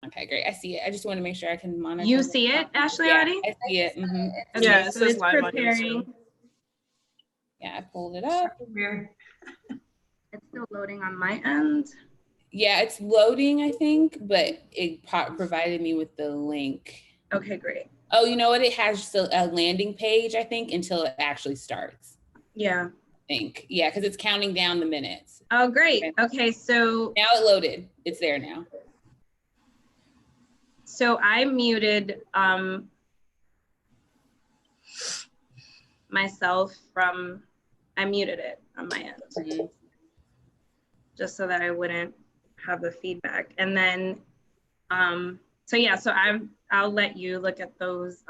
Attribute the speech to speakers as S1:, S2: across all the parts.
S1: Okay, great. I see it. I just want to make sure I can monitor.
S2: You see it, Ashley,
S1: yeah,
S2: already?
S1: I see it. Mm-hmm.
S2: Okay,
S3: Yeah, it
S2: so
S3: says
S2: it's
S3: live on
S2: preparing.
S3: YouTube.
S1: Yeah, I pulled it up.
S2: It's still loading on my end.
S1: Yeah, it's loading, I think, but it provided me with the link.
S2: Okay, great.
S1: Oh, you know what? It has just a landing page, I think, until it actually starts.
S2: Yeah.
S1: I think. Yeah, because it's counting down the minutes.
S2: Oh, great. Okay, so
S1: now it loaded. It's there now.
S2: So I muted myself from, I muted it on my end. Mm-hmm. Just so that I wouldn't have the feedback. And then, so yeah, so I'll let you look at those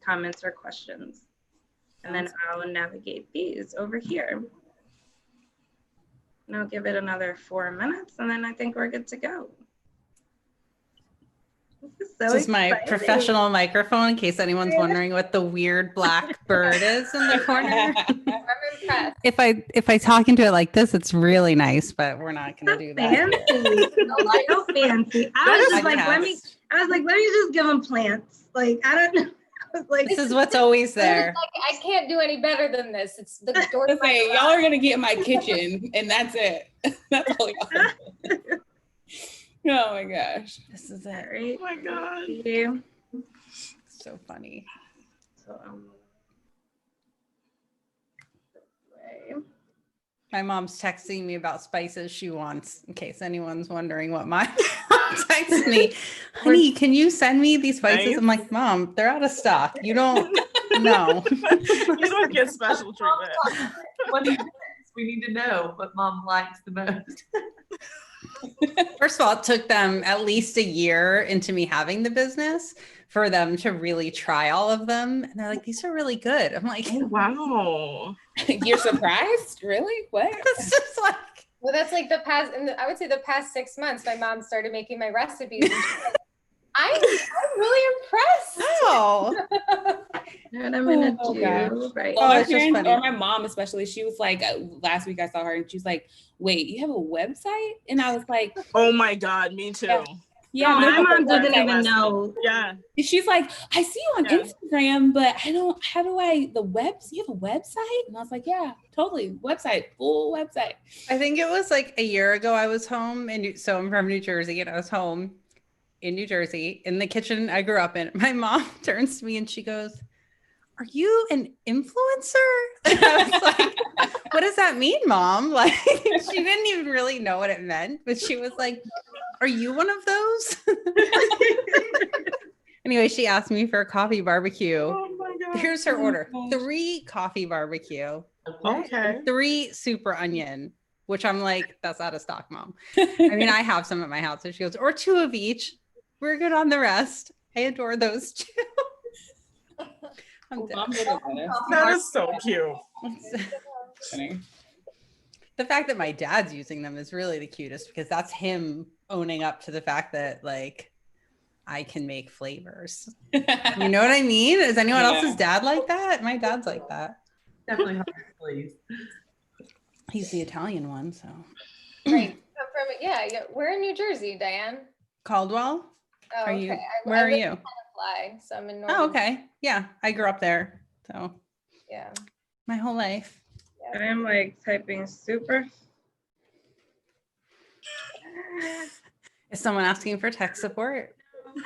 S2: comments or questions. And then I'll navigate these over here. And I'll give it another 4 minutes and then I think we're good to go.
S4: This is my professional microphone in case anyone's wondering what the weird black bird is in the corner. I'm impressed. If I talk into it like this, it's really nice, but we're not going to do that.
S2: So fancy. I was like, let me just give them plants. Like, I don't know. Like,
S4: this is what's always there.
S5: Like, I can't do any better than this. It's the door.
S1: Okay, y'all are gonna get my kitchen, and that's it. That's all y'all. Oh my gosh,
S4: this is it.
S2: Right?
S3: Oh my god,
S4: so funny.
S2: So
S4: my mom's texting me about spices she wants, in case anyone's wondering what my mom texts me. Honey, can you send me these spices? Nice. I'm like, Mom, they're out of stock. You don't know.
S3: You don't get special treatment.
S6: We need to know what Mom likes the most.
S4: First of all, it took them at least a year into me having the business for them to really try all of them. And they're like, these are really good. I'm like,
S3: oh, wow.
S1: You're surprised? Really? What?
S4: It's just like,
S5: well, that's like I would say the past 6 months, my mom started making my recipes. And I'm really impressed.
S4: Oh.
S2: And I'm gonna do right.
S1: Well, my parents, or my mom especially, she was like, last week I saw her and she was like, wait, you have a website? And I was like,
S3: oh my God, me too.
S1: Yeah,
S2: my mom doesn't even know.
S3: Yeah.
S1: She's like, I see you on Instagram, but you have a website? And I was like, yeah, totally. Website, full website.
S4: I think it was like a year ago I was home. So I'm from New Jersey and I was home in New Jersey in the kitchen I grew up in. My mom turns to me and she goes, are you an influencer? And I was like, what does that mean, Mom? Like, she didn't even really know what it meant, but she was like, are you one of those? Anyway, she asked me for a coffee barbecue.
S3: Oh my God.
S4: Here's her order. 3 coffee barbecue.
S3: Okay.
S4: 3 super onion, which I'm like, that's out of stock, Mom. I mean, I have some at my house. So she goes, or 2 of each. We're good on the rest. I adore those 2.
S3: That is so cute.
S4: The fact that my dad's using them is really the cutest because that's him owning up to the fact that like I can make flavors. You know what I mean? Is anyone else's dad like that? My dad's like that.
S6: Definitely hard, please.
S4: He's the Italian one, so.
S5: Right. Yeah. We're in New Jersey, Diane.
S4: Caldwell?
S5: Oh,
S4: are
S5: okay.
S4: you? Where are you?
S5: So I'm in
S4: Oh, okay. Yeah, I grew up there. So
S5: yeah,
S4: my whole life.
S2: Yeah. I'm like typing super.
S4: Is someone asking for tech support?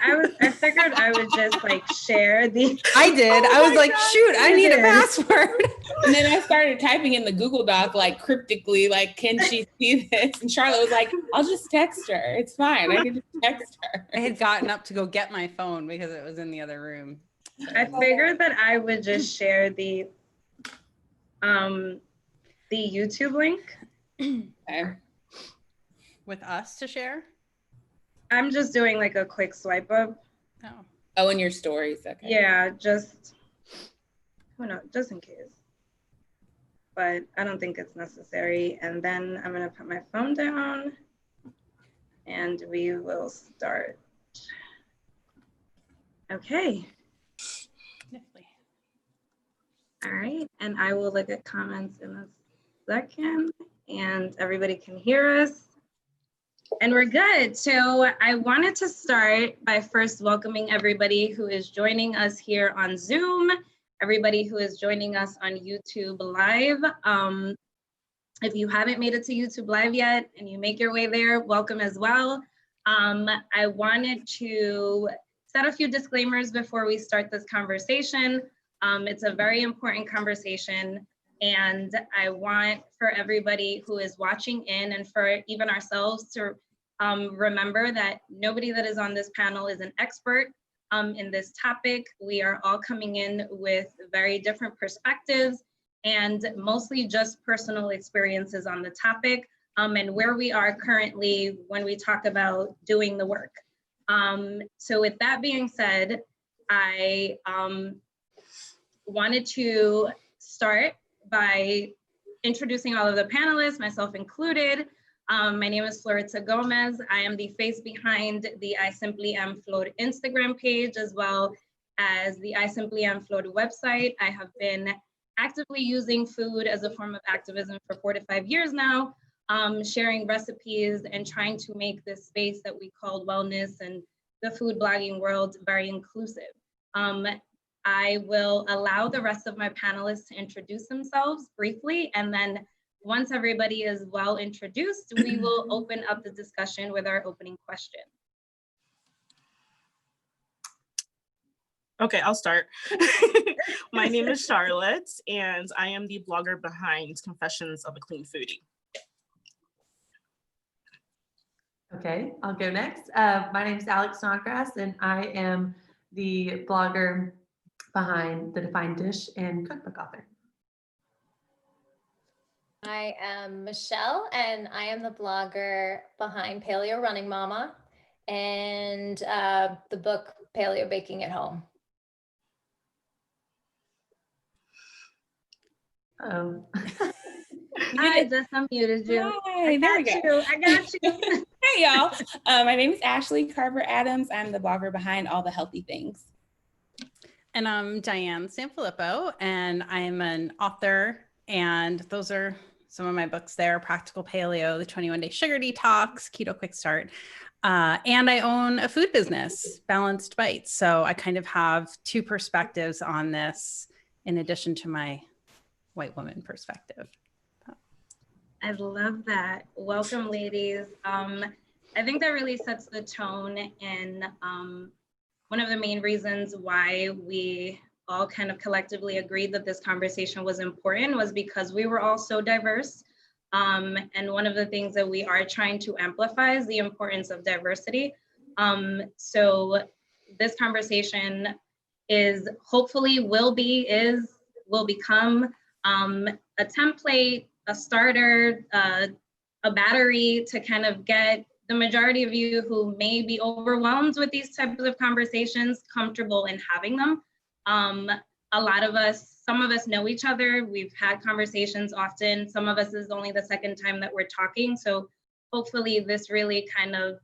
S2: I figured I would just like share the.
S4: I did. I was like, God, shoot, I need a password.
S1: And then I started typing in the Google Doc like cryptically, like, can she see this? And Charlotte was like, I'll just text her. It's fine. I can just text her.
S4: I had gotten up to go get my phone because it was in the other room. So.
S2: I figured that I would just share the YouTube link.
S1: Okay.
S4: With us to share?
S2: I'm just doing like a quick swipe up.
S1: Oh, in your stories. Okay.
S2: Yeah, just just in case. But I don't think it's necessary. And then I'm gonna put my phone down and we will start. Okay. All right, and I will look at comments in a second and everybody can hear us. And we're good. So I wanted to start by first welcoming everybody who is joining us here on Zoom, everybody who is joining us on YouTube Live. If you haven't made it to YouTube Live yet and you make your way there, welcome as well. I wanted to set a few disclaimers before we start this conversation. It's a very important conversation, and I want for everybody who is watching in and for even ourselves to remember that nobody that is on this panel is an expert in this topic. We are all coming in with very different perspectives and mostly just personal experiences on the topic and where we are currently when we talk about doing the work. So with that being said, I wanted to start by introducing all of the panelists, myself included. My name is Floritza Gomez. I am the face behind the I Simply Am Flor Instagram page, as well as the I Simply Am Flor website. I have been actively using food as a form of activism for 4 to 5 years now, sharing recipes and trying to make this space that we call wellness and the food blogging world very inclusive. I will allow the rest of my panelists to introduce themselves briefly, and then once everybody is well introduced, we will open up the discussion with our opening question.
S3: Okay, I'll start. My name is Charlotte, and I am the blogger behind Confessions of a Clean Foodie.
S6: Okay, I'll go next. My name is Alex Snodgrass, and I am the blogger behind The Defined Dish and cookbook author.
S5: I am Michelle, and I am the blogger behind Paleo Running Mama and the book Paleo Baking at Home.
S6: Oh.
S2: I just unmuted you.
S1: Hi, there we go.
S2: I got you.
S1: Hey, y'all. My name is Ashley Carver-Adams. I'm the blogger behind All the Healthy Things.
S4: And I'm Diane Sanfilippo, and I'm an author, and those are some of my books there: Practical Paleo, The 21-Day Sugar Detox, Keto Quick Start. And I own a food business, Balanced Bites. So I kind of have two perspectives on this in addition to my white woman perspective.
S2: I love that. Welcome, ladies. I think that really sets the tone, and one of the main reasons why we all kind of collectively agreed that this conversation was important was because we were all so diverse. And one of the things that we are trying to amplify is the importance of diversity. So this conversation is hopefully will become a template, a starter, a battery to kind of get the majority of you who may be overwhelmed with these types of conversations comfortable in having them. A lot of us, some of us know each other. We've had conversations often. Some of us is only the second time that we're talking. So hopefully this really kind of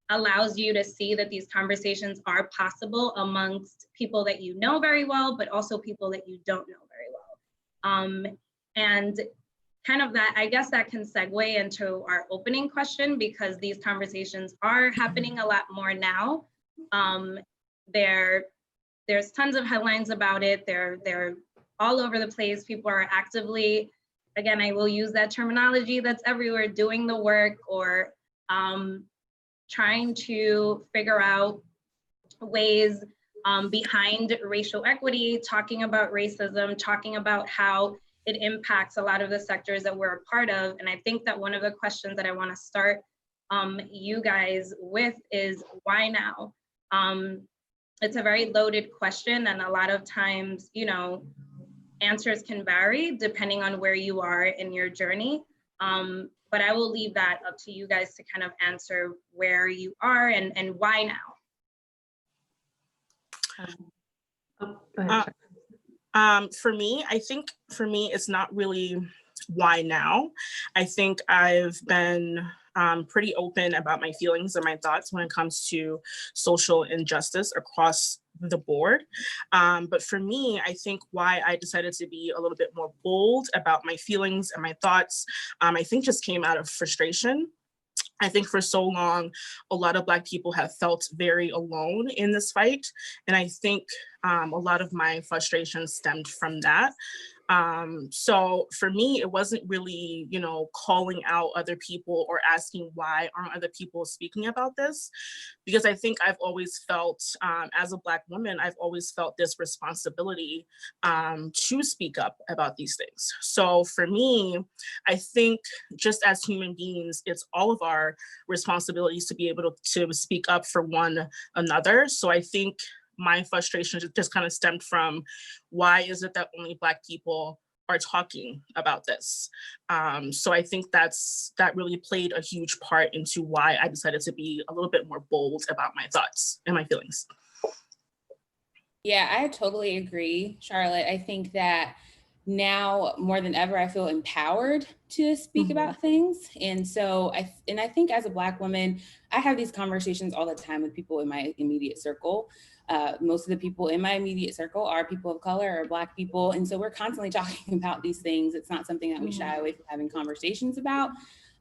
S2: allows you to see that these conversations are possible amongst people that you know very well, but also people that you don't know very well. And kind of that, I guess that can segue into our opening question, because these conversations are happening a lot more now. There's tons of headlines about it. They're all over the place. People are actively, again, I will use that terminology that's everywhere, doing the work or trying to figure out ways behind racial equity, talking about racism, talking about how it impacts a lot of the sectors that we're a part of. And I think that one of the questions that I want to start you guys with is why now? It's a very loaded question, and a lot of times, you know, answers can vary depending on where you are in your journey. But I will leave that up to you guys to kind of answer where you are and why
S3: now. For me, I think it's not really why now. I think I've been pretty open about my feelings and my thoughts when it comes to social injustice across the board. But for me, I think why I decided to be a little bit more bold about my feelings and my thoughts, I think just came out of frustration. I think for so long, a lot of Black people have felt very alone in this fight. And I think a lot of my frustration stemmed from that. So for me, it wasn't really, calling out other people or asking why aren't other people speaking about this? Because I think I've always felt, as a Black woman, I've always felt this responsibility to speak up about these things. So for me, I think just as human beings, it's all of our responsibilities to be able to speak up for one another. So I think my frustration just kind of stemmed from, why is it that only Black people are talking about this? So I think that really played a huge part into why I decided to be a little bit more bold about my thoughts and my feelings.
S1: Yeah, I totally agree, Charlotte. I think that now more than ever, I feel empowered to speak about things. And so I think as a Black woman, I have these conversations all the time with people in my immediate circle. Most of the people in my immediate circle are people of color or Black people. And so we're constantly talking about these things. It's not something that we shy away from having conversations about.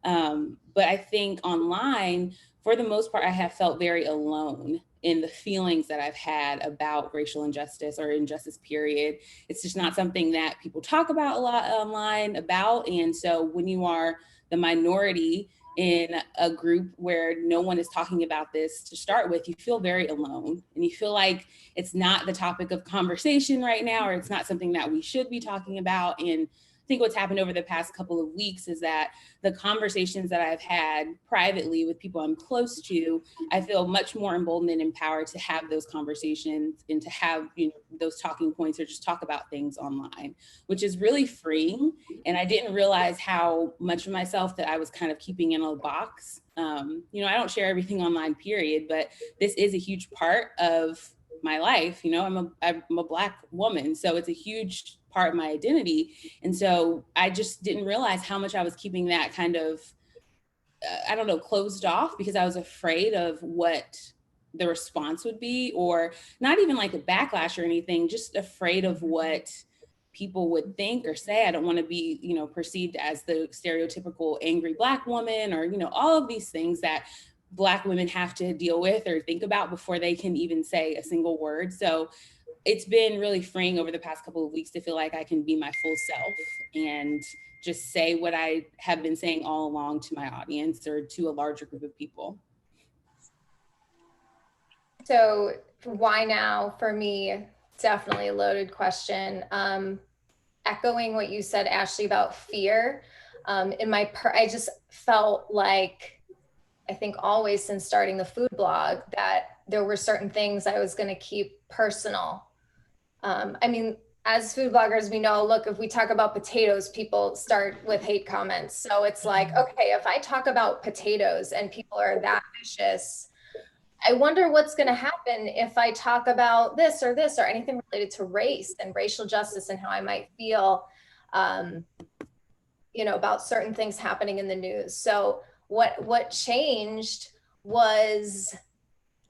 S1: But I think online, for the most part, I have felt very alone in the feelings that I've had about racial injustice or injustice, period. It's just not something that people talk about a lot online about. And so when you are the minority in a group where no one is talking about this to start with, you feel very alone and you feel like it's not the topic of conversation right now, or it's not something that we should be talking about. And I think what's happened over the past couple of weeks is that the conversations that I've had privately with people I'm close to, I feel much more emboldened and empowered to have those conversations and to have those talking points or just talk about things online, which is really freeing. And I didn't realize how much of myself that I was kind of keeping in a box. I don't share everything online, period, but this is a huge part of my life. I'm a Black woman, so it's a huge part of my identity. And so I just didn't realize how much I was keeping that kind of, closed off, because I was afraid of what the response would be, or not even like a backlash or anything, just afraid of what people would think or say. I don't want to be, perceived as the stereotypical angry Black woman, or, all of these things that Black women have to deal with or think about before they can even say a single word. So it's been really freeing over the past couple of weeks to feel like I can be my full self and just say what I have been saying all along to my audience or to a larger group of people.
S5: So why now? For me, definitely a loaded question. Echoing what you said, Ashley, about fear. I just felt like, I think always since starting the food blog, that there were certain things I was going to keep personal. As food bloggers, we know, look, if we talk about potatoes, people start with hate comments. So it's like, okay, if I talk about potatoes and people are that vicious, I wonder what's going to happen if I talk about this or anything related to race and racial justice and how I might feel, about certain things happening in the news. So what changed was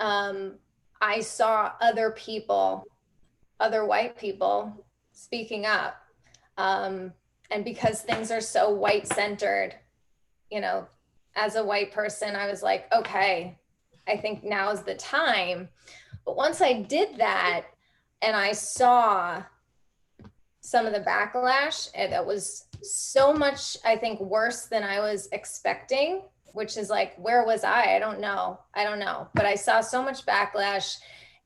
S5: I saw other white people speaking up. And because things are so white centered, as a white person, I was like, okay, I think now's the time. But once I did that and I saw some of the backlash, and that was so much, I think, worse than I was expecting, which is like, where was I? I don't know. But I saw so much backlash,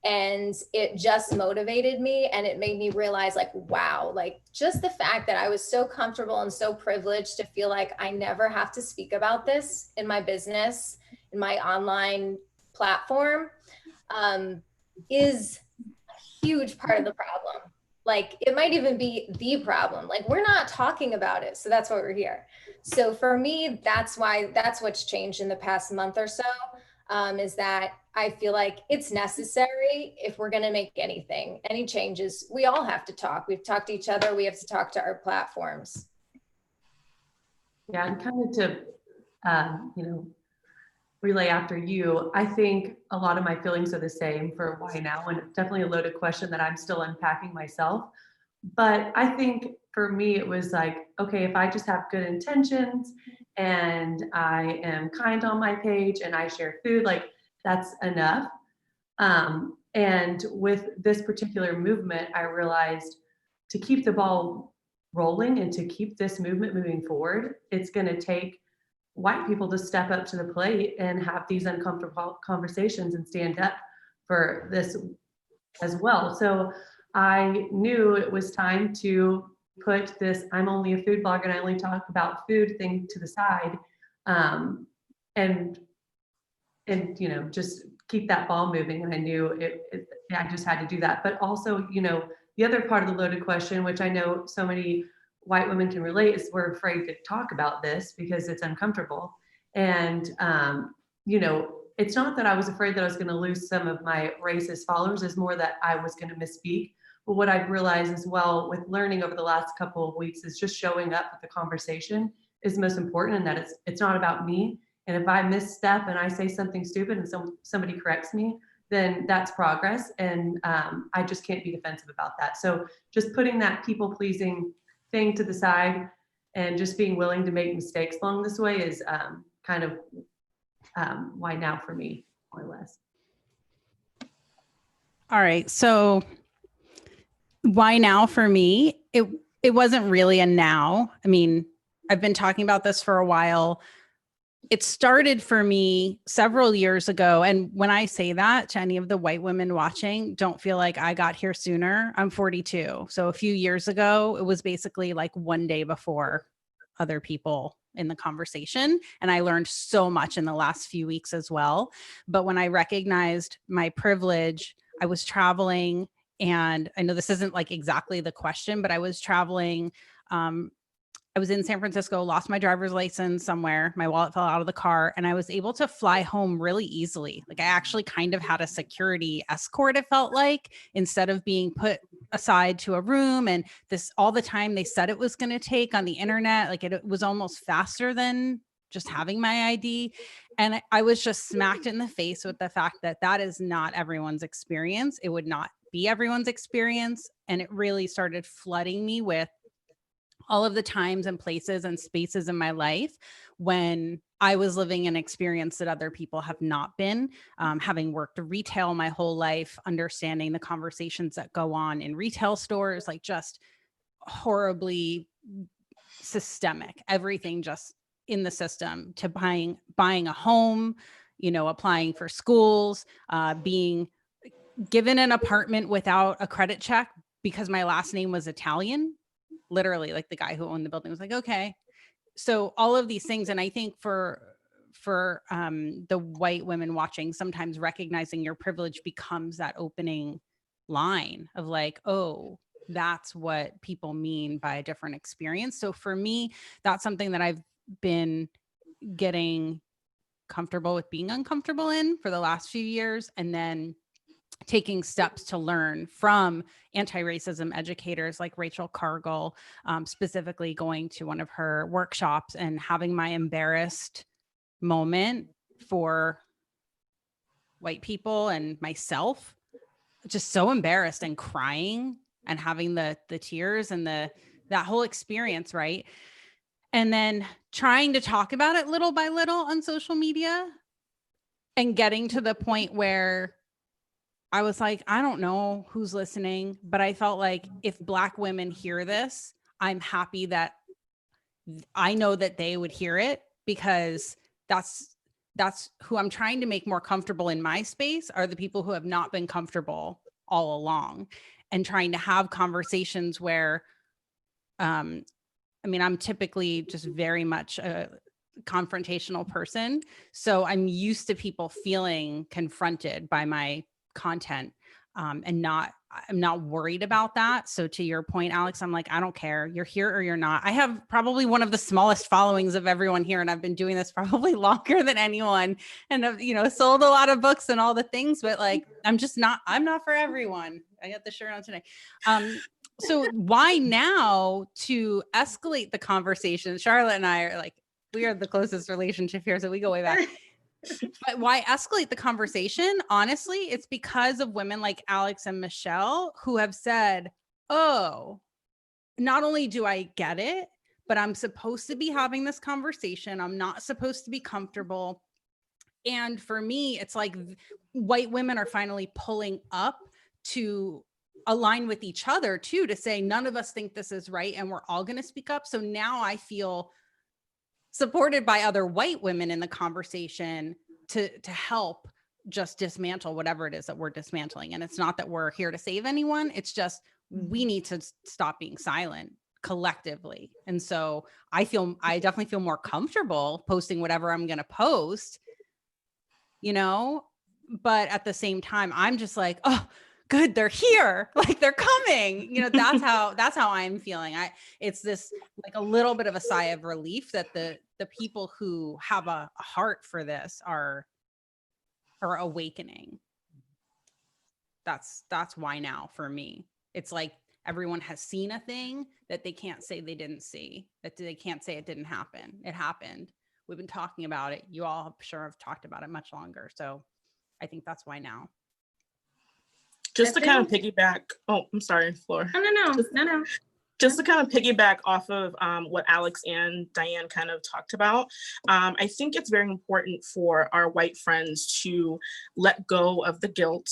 S5: and it just motivated me, and it made me realize, like, wow, like just the fact that I was so comfortable and so privileged to feel like I never have to speak about this in my business, in my online platform, is a huge part of the problem. Like, it might even be the problem. Like, we're not talking about it. So that's why we're here. So for me, that's what's changed in the past month or so, is that I feel like it's necessary if we're going to make any changes. We all have to talk. We've talked to each other. We have to talk to our platforms.
S6: Yeah, and kind of to, relay after you, I think a lot of my feelings are the same for why now, and it's definitely a loaded question that I'm still unpacking myself. But I think for me, it was like, okay, if I just have good intentions and I am kind on my page and I share food, like that's enough. And with this particular movement, I realized to keep the ball rolling and to keep this movement moving forward, it's going to take white people to step up to the plate and have these uncomfortable conversations and stand up for this as well. So I knew it was time to put this "I'm only a food blogger and I only talk about food" thing to the side, and you know, just keep that ball moving. And I knew I just had to do that. But also, you know, the other part of the loaded question, which I know so many white women can relate, is we're afraid to talk about this because it's uncomfortable. And you know, it's not that I was afraid that I was going to lose some of my racist followers, it's more that I was going to misspeak. But what I've realized as well with learning over the last couple of weeks is just showing up at the conversation is most important, and that it's not about me. And if I misstep and I say something stupid and somebody corrects me, then that's progress. And I just can't be defensive about that. So just putting that people pleasing thing to the side and just being willing to make mistakes along this way is kind of why now for me, more or less.
S4: All right. So why now for me? It wasn't really a now. I mean, I've been talking about this for a while. It started for me several years ago. And when I say that to any of the white women watching, don't feel like I got here sooner. I'm 42. So a few years ago, it was basically like one day before other people in the conversation. And I learned so much in the last few weeks as well. But when I recognized my privilege, I was traveling, and I know this isn't like exactly the question, but I was traveling. I was in San Francisco, lost my driver's license somewhere. My wallet fell out of the car, and I was able to fly home really easily. Like I actually kind of had a security escort, it felt like, instead of being put aside to a room. And this all the time they said it was going to take on the internet. Like it was almost faster than just having my ID. And I was just smacked in the face with the fact that that is not everyone's experience. It would not be everyone's experience. And it really started flooding me with all of the times and places and spaces in my life when I was living an experience that other people have not been, having worked retail my whole life, understanding the conversations that go on in retail stores, like just horribly systemic, everything just in the system, to buying a home, you know, applying for schools, being given an apartment without a credit check because my last name was Italian. Literally, like the guy who owned the building was like, okay. So all of these things. And I think for the white women watching, sometimes recognizing your privilege becomes that opening line of like, oh, that's what people mean by a different experience. So for me, that's something that I've been getting comfortable with being uncomfortable in for the last few years. And then taking steps to learn from anti-racism educators like Rachel Cargill, specifically going to one of her workshops and having my embarrassed moment for white people and myself, just so embarrassed and crying and having the tears and that whole experience, right? And then trying to talk about it little by little on social media and getting to the point where I was like, I don't know who's listening, but I felt like if Black women hear this, I'm happy that I know that they would hear it, because that's who I'm trying to make more comfortable in my space, are the people who have not been comfortable all along, and trying to have conversations where, I mean, I'm typically just very much a confrontational person. So I'm used to people feeling confronted by my content, and I'm not worried about that. So to your point, Alex, I'm like, I don't care. You're here or you're not. I have probably one of the smallest followings of everyone here, and I've been doing this probably longer than anyone, and I've, you know, sold a lot of books and all the things, but like, I'm not for everyone. I got the shirt on today. So why now to escalate the conversation? Charlotte and I are like, we are the closest relationship here, so we go way back. But why escalate the conversation? Honestly, it's because of women like Alex and Michelle who have said, oh, not only do I get it, but I'm supposed to be having this conversation. I'm not supposed to be comfortable. And for me, it's like white women are finally pulling up to align with each other too, to say none of us think this is right and we're all going to speak up. So now I feel supported by other white women in the conversation to help just dismantle whatever it is that we're dismantling. And it's not that we're here to save anyone. It's just we need to stop being silent collectively. And so I definitely feel more comfortable posting whatever I'm going to post, you know, but at the same time, I'm just like, oh, good, they're here, like they're coming, you know. That's how I'm feeling. It's this like a little bit of a sigh of relief that the people who have a heart for this are awakening. That's why now for me. It's like everyone has seen a thing that they can't say they didn't see, that they can't say it didn't happen. It happened. We've been talking about it. You all, I'm sure, have talked about it much longer. So I think that's why now.
S3: Just to kind of piggyback. Oh, I'm sorry, Flor.
S2: No.
S3: Just to kind of piggyback off of what Alex and Diane kind of talked about, I think it's very important for our white friends to let go of the guilt,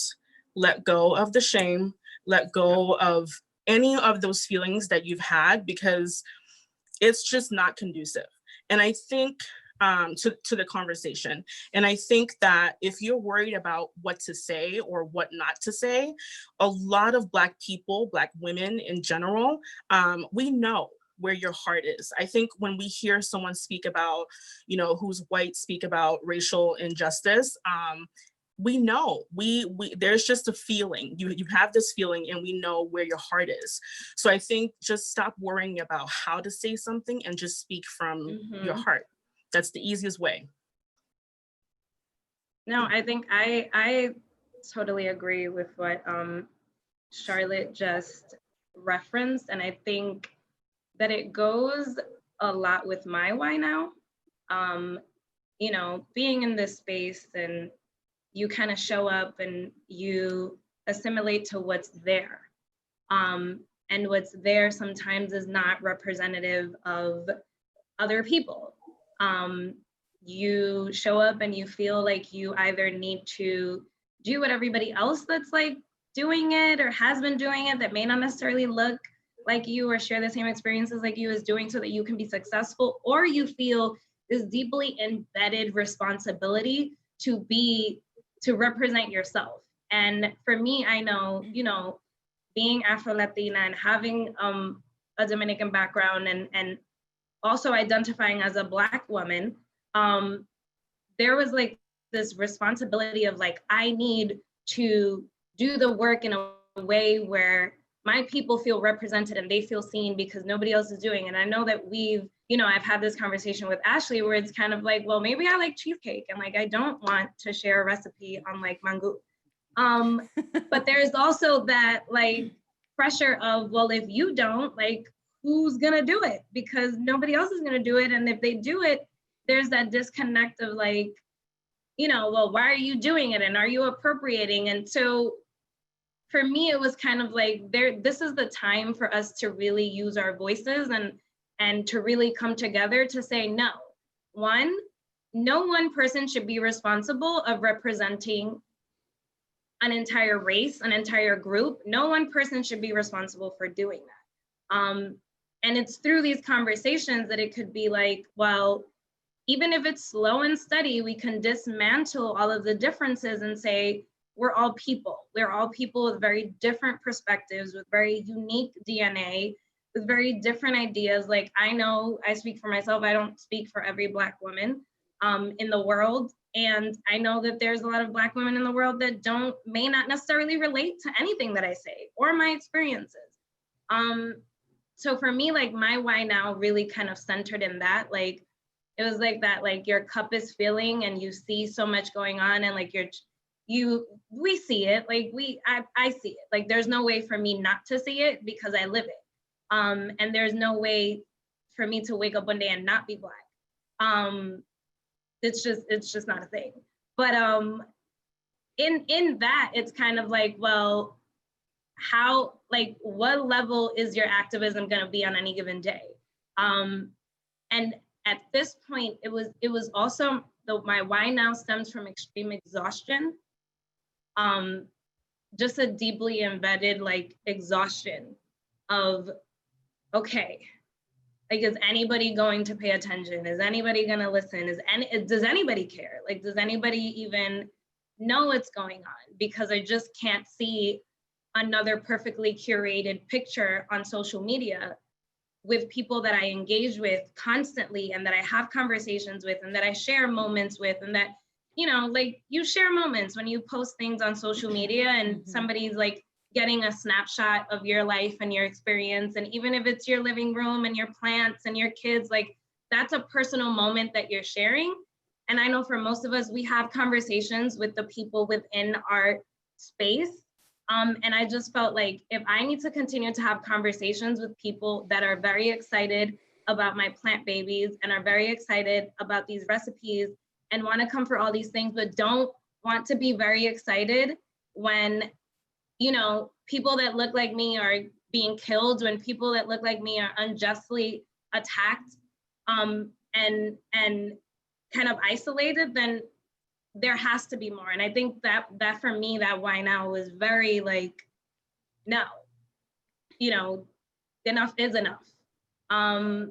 S3: let go of the shame, let go of any of those feelings that you've had, because it's just not conducive. And I think to the conversation. And I think that if you're worried about what to say or what not to say, a lot of Black people, Black women in general, we know where your heart is. I think when we hear someone speak about, you know, who's white, speak about racial injustice, we know there's just a feeling. You have this feeling and we know where your heart is. So I think just stop worrying about how to say something and just speak from your heart. That's the easiest way.
S2: No, I think I totally agree with what Charlotte just referenced. And I think that it goes a lot with my why now. You know, being in this space and you kind of show up and you assimilate to what's there. And what's there sometimes is not representative of other people. You show up and you feel like you either need to do what everybody else that's like doing it or has been doing it that may not necessarily look like you or share the same experiences like you is doing so that you can be successful, or you feel this deeply embedded responsibility to represent yourself. And for me, I know, you know, being Afro-Latina and having a Dominican background and also identifying as a Black woman, there was like this responsibility of like, I need to do the work in a way where my people feel represented and they feel seen because nobody else is doing. And I know that I've had this conversation with Ashley where it's kind of like, well, maybe I like cheesecake and like, I don't want to share a recipe on like mango. But there's also that like pressure of, well, if you don't, like, who's gonna do it? Because nobody else is gonna do it. And if they do it, there's that disconnect of like, you know, well, why are you doing it? And are you appropriating? And so for me, it was kind of like, this is the time for us to really use our voices and to really come together to say, no one person should be responsible of representing an entire race, an entire group. No one person should be responsible for doing that. And it's through these conversations that it could be like, well, even if it's slow and steady, we can dismantle all of the differences and say, we're all people. We're all people with very different perspectives, with very unique DNA, with very different ideas. Like, I know I speak for myself. I don't speak for every Black woman in the world. And I know that there's a lot of Black women in the world that may not necessarily relate to anything that I say or my experiences. So for me, like my why now really kind of centered in that, like, it was like that, like your cup is filling and you see so much going on and like we see it, like I see it. Like there's no way for me not to see it because I live it. And there's no way for me to wake up one day and not be Black. It's just not a thing. But in that, it's kind of like, well, how, like, what level is your activism gonna be on any given day? And at this point, it was also, my why now stems from extreme exhaustion. Just a deeply embedded like exhaustion of, okay, like, is anybody going to pay attention? Is anybody gonna listen? Does anybody care? Like, does anybody even know what's going on? Because I just can't see another perfectly curated picture on social media with people that I engage with constantly and that I have conversations with and that I share moments with, and that, you know, like, you share moments when you post things on social media and somebody's like getting a snapshot of your life and your experience. And even if it's your living room and your plants and your kids, like, that's a personal moment that you're sharing. And I know for most of us, we have conversations with the people within our space. And I just felt like, if I need to continue to have conversations with people that are very excited about my plant babies and are very excited about these recipes and want to come for all these things, but don't want to be very excited when, you know, people that look like me are being killed, when people that look like me are unjustly attacked, and kind of isolated, then there has to be more. And I think that for me, that why now was very like, no, you know, enough is enough. I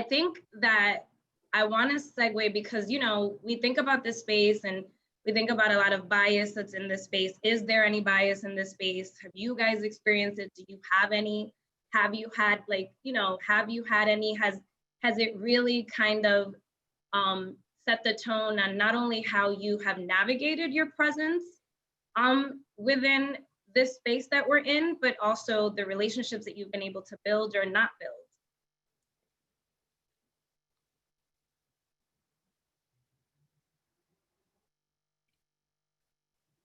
S2: think that I want to segue because, you know, we think about this space and we think about a lot of bias that's in this space. Is there any bias in this space? Have you guys experienced it? Do you have any? Have you had, like, you know, have you had any? Has it really kind of set the tone on not only how you have navigated your presence within this space that we're in, but also the relationships that you've been able to build or not build?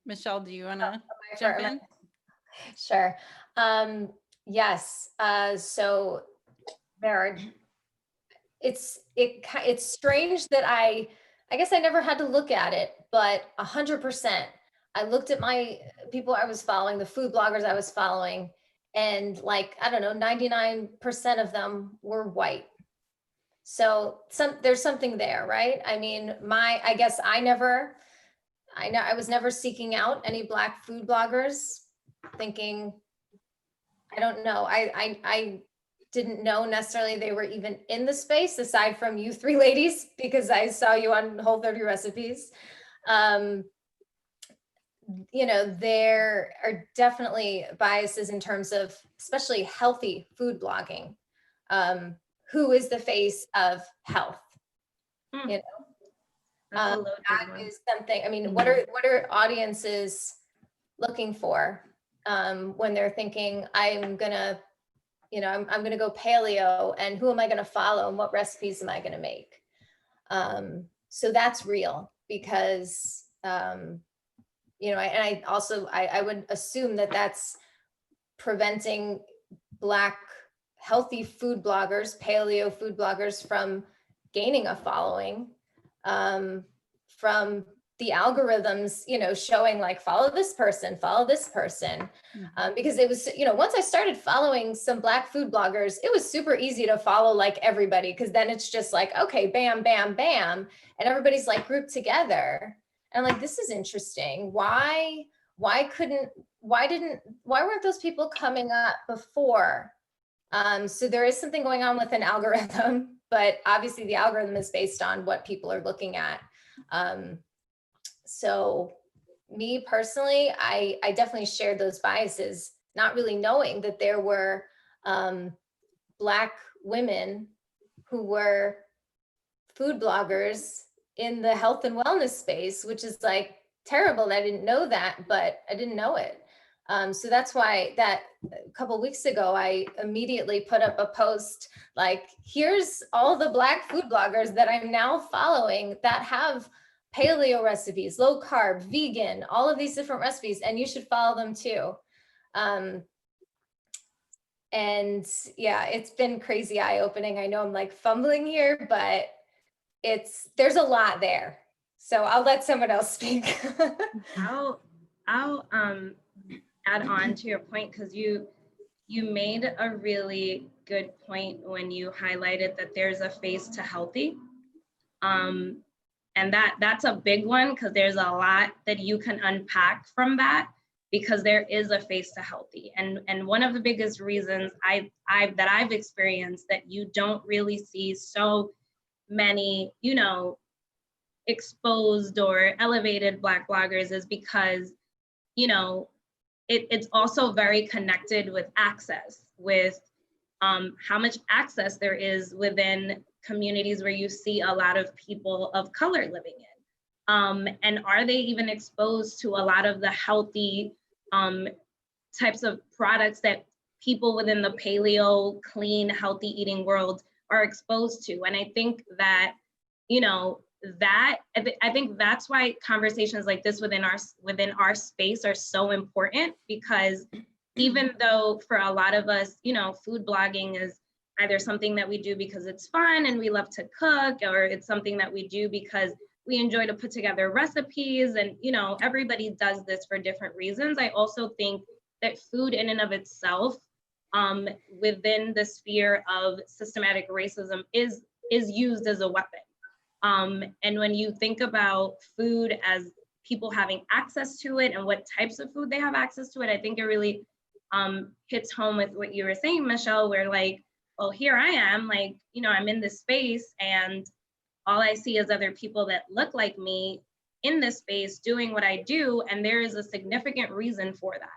S4: Michelle, do you want to jump in?
S5: Sure. Yes. So there are, it's strange that I guess I never had to look at it, but 100%. I looked at my people I was following, the food bloggers I was following, and like, I don't know, 99% of them were white. So there's something there, right? I mean, I guess I was never seeking out any Black food bloggers, thinking, I don't know, I didn't know necessarily they were even in the space, aside from you three ladies, because I saw you on Whole30 Recipes. You know, there are definitely biases in terms of especially healthy food blogging. Who is the face of health? You know, that is something. I mean, what are audiences looking for when they're thinking, I'm gonna go paleo, and who am I gonna follow, and what recipes am I gonna make? So that's real, because you know, and I would assume that that's preventing Black healthy food bloggers, paleo food bloggers, from gaining a following, from the algorithms, you know, showing like, follow this person, because it was, you know, once I started following some Black food bloggers, it was super easy to follow like everybody, because then it's just like, okay, bam, bam, bam, and everybody's like grouped together. And like, this is interesting. Why weren't those people coming up before? So there is something going on with an algorithm, but obviously the algorithm is based on what people are looking at. So me personally, I definitely shared those biases, not really knowing that there were Black women who were food bloggers in the health and wellness space, which is like terrible. I didn't know that, but I didn't know it. So that's why that a couple of weeks ago, I immediately put up a post like, here's all the Black food bloggers that I'm now following that have paleo recipes, low carb, vegan, all of these different recipes, and you should follow them too. And yeah, it's been crazy eye-opening. I know I'm like fumbling here, but there's a lot there. So I'll let someone else speak.
S2: I'll add on to your point, because you you made a really good point when you highlighted that there's a face to healthy. And that's a big one, because there's a lot that you can unpack from that, because there is a face to healthy. And one of the biggest reasons I've experienced that you don't really see so many, you know, exposed or elevated Black bloggers is because, you know, it's also very connected with access, with how much access there is within communities where you see a lot of people of color living in. And are they even exposed to a lot of the healthy types of products that people within the paleo, clean, healthy eating world are exposed to? And I think that, you know, I think that's why conversations like this within our space are so important, because even though for a lot of us, you know, food blogging is either something that we do because it's fun and we love to cook, or it's something that we do because we enjoy to put together recipes, and, you know, everybody does this for different reasons. I also think that food in and of itself, within the sphere of systematic racism, is used as a weapon. And when you think about food as people having access to it and what types of food they have access to it, I think it really hits home with what you were saying, Michelle, where like, well, here I am, like, you know, I'm in this space and all I see is other people that look like me in this space doing what I do. And there is a significant reason for that.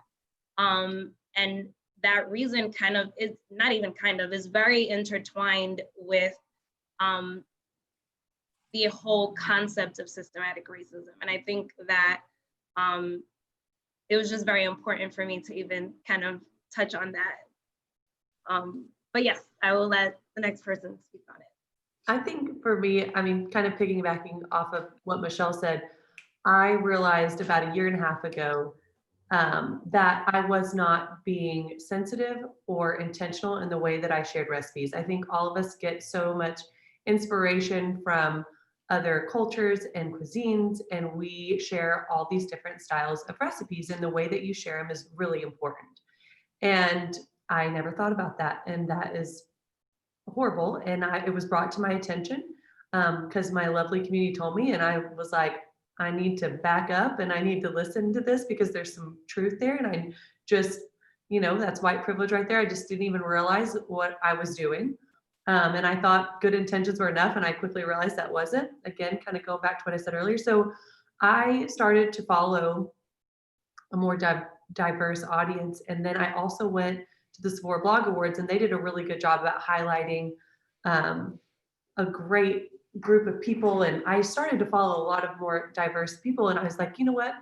S2: And that reason kind of is not even kind of, is very intertwined with the whole concept of systematic racism. And I think that it was just very important for me to even kind of touch on that. But yes, I will let the next person speak on it.
S6: I think for me, I mean, kind of piggybacking off of what Michelle said, I realized about a year and a half ago that I was not being sensitive or intentional in the way that I shared recipes. I think all of us get so much inspiration from other cultures and cuisines, and we share all these different styles of recipes, and the way that you share them is really important. And I never thought about that, and that is horrible. And it was brought to my attention because my lovely community told me, and I was like, I need to back up and I need to listen to this because there's some truth there. And I just, you know, that's white privilege right there. I just didn't even realize what I was doing. And I thought good intentions were enough. And I quickly realized that wasn't. Again, kind of going back to what I said earlier. So I started to follow a more diverse audience. And then I also went to the Sephora Blog Awards, and they did a really good job about highlighting a great group of people. And I started to follow a lot of more diverse people. And I was like, you know what?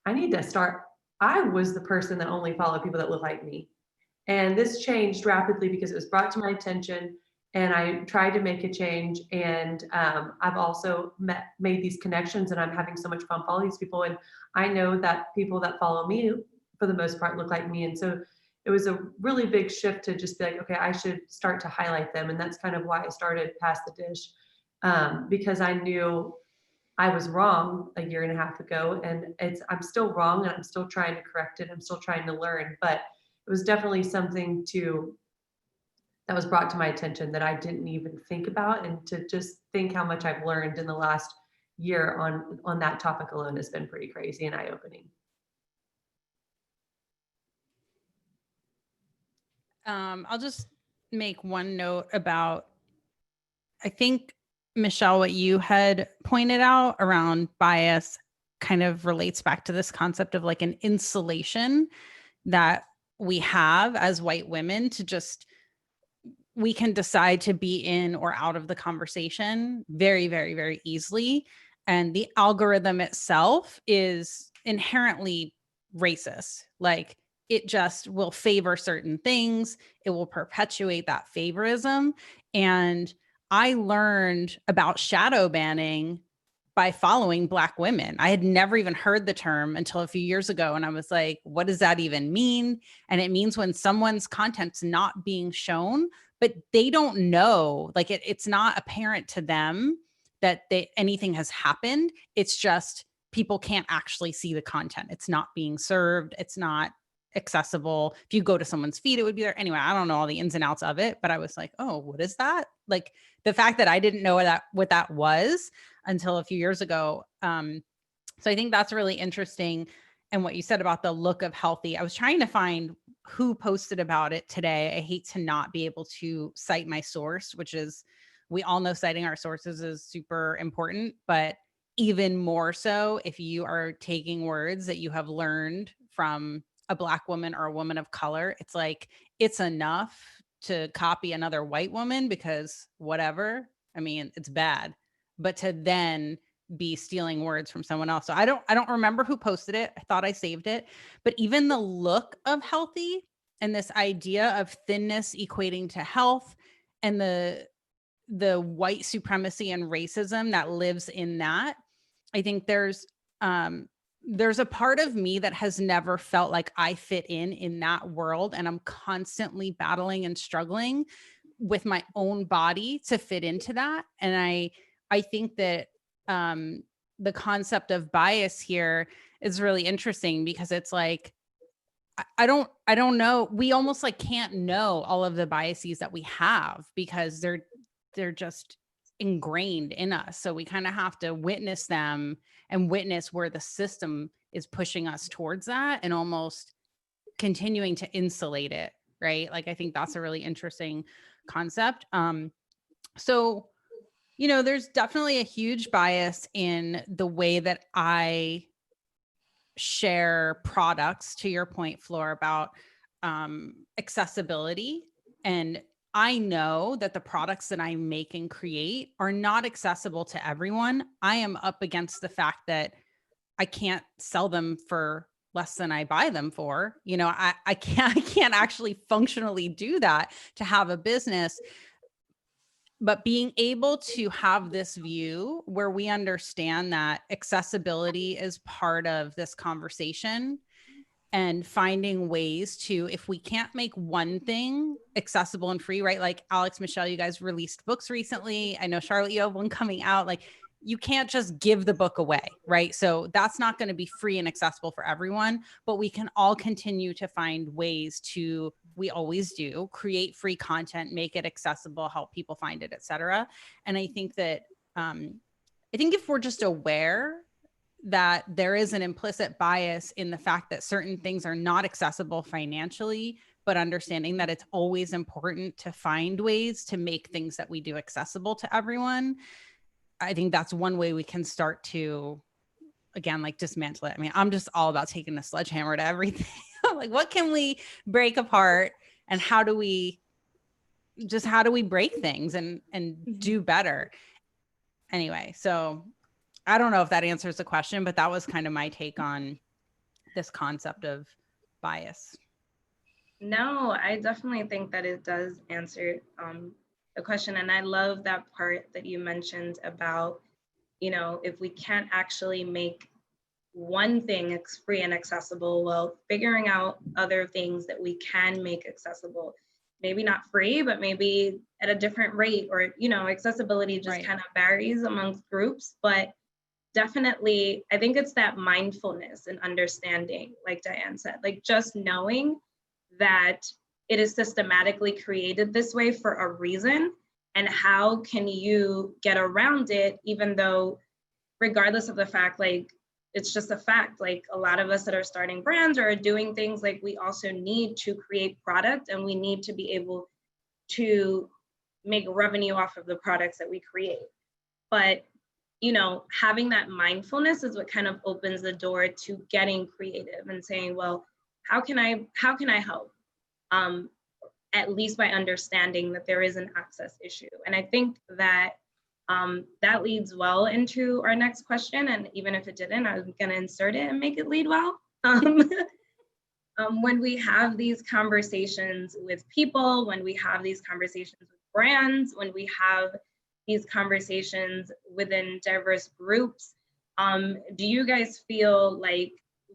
S6: I need to start. I was the person that only followed people that look like me. And this changed rapidly because it was brought to my attention, and I tried to make a change. And I've also made these connections, and I'm having so much fun following these people. And I know that people that follow me, for the most part, look like me. And so it was a really big shift to just be like, okay, I should start to highlight them. And that's kind of why I started Pass the Dish, because I knew I was wrong a year and a half ago, and I'm still wrong, and I'm still trying to correct it. I'm still trying to learn, but it was definitely something that was brought to my attention that I didn't even think about, and to just think how much I've learned in the last year on that topic alone has been pretty crazy and eye-opening.
S4: I'll just make one note about, I think, Michelle, what you had pointed out around bias kind of relates back to this concept of like an insulation that we have as white women to just, we can decide to be in or out of the conversation very, very, very easily. And the algorithm itself is inherently racist. Like, it just will favor certain things. It will perpetuate that favorism. And I learned about shadow banning by following Black women. I had never even heard the term until a few years ago. And I was like, what does that even mean? And it means when someone's content's not being shown, but they don't know, like it's not apparent to them that anything has happened. It's just people can't actually see the content. It's not being served. It's not accessible. If you go to someone's feet, it would be there. Anyway, I don't know all the ins and outs of it, but I was like, oh, what is that? Like the fact that I didn't know what that was until a few years ago. So I think that's really interesting. And what you said about the look of healthy, I was trying to find who posted about it today. I hate to not be able to cite my source, which is, we all know citing our sources is super important, but even more so if you are taking words that you have learned from a Black woman or a woman of color, it's like, it's enough to copy another white woman because whatever, I mean, it's bad, but to then be stealing words from someone else. So I don't remember who posted it. I thought I saved it, but even the look of healthy and this idea of thinness equating to health and the white supremacy and racism that lives in that, I think there's a part of me that has never felt like I fit in that world. And I'm constantly battling and struggling with my own body to fit into that. And I think that the concept of bias here is really interesting because it's like, I don't know. We almost like can't know all of the biases that we have because they're just ingrained in us. So we kind of have to witness them and witness where the system is pushing us towards that and almost continuing to insulate it. Right. Like, I think that's a really interesting concept. So, you know, there's definitely a huge bias in the way that I share products, to your point, Flor, about accessibility. And I know that the products that I make and create are not accessible to everyone. I am up against the fact that I can't sell them for less than I buy them for. You know, I can't actually functionally do that to have a business. But being able to have this view where we understand that accessibility is part of this conversation and finding ways to, if we can't make one thing accessible and free, right? Like Alex, Michelle, you guys released books recently. I know Charlotte, you have one coming out. Like, you can't just give the book away, right? So that's not going to be free and accessible for everyone, but we can all continue to find ways to, we always do, create free content, make it accessible, help people find it, et cetera. And I think that, I think if we're just aware that there is an implicit bias in the fact that certain things are not accessible financially, but understanding that it's always important to find ways to make things that we do accessible to everyone, I think that's one way we can start to, again, like dismantle it. I mean, I'm just all about taking a sledgehammer to everything. Like, what can we break apart and how do we break things and do better? Anyway, so I don't know if that answers the question, but that was kind of my take on this concept of bias.
S2: No, I definitely think that it does answer the question. And I love that part that you mentioned about, you know, if we can't actually make one thing free and accessible, well, figuring out other things that we can make accessible, maybe not free, but maybe at a different rate, or, you know, accessibility just
S4: Right.
S2: kind of varies amongst groups, but definitely, I think it's that mindfulness and understanding, like Diane said, like just knowing that it is systematically created this way for a reason, and how can you get around it, even though, regardless of the fact, like, it's just a fact, like a lot of us that are starting brands or are doing things, like we also need to create product and we need to be able to make revenue off of the products that we create. But, you know, having that mindfulness is what kind of opens the door to getting creative and saying, well, how can I help? At least by understanding that there is an access issue. And I think that that leads well into our next question. And even if it didn't, I'm gonna insert it and make it lead well. When we have these conversations with people, when we have these conversations with brands, when we have these conversations within diverse groups, do you guys feel like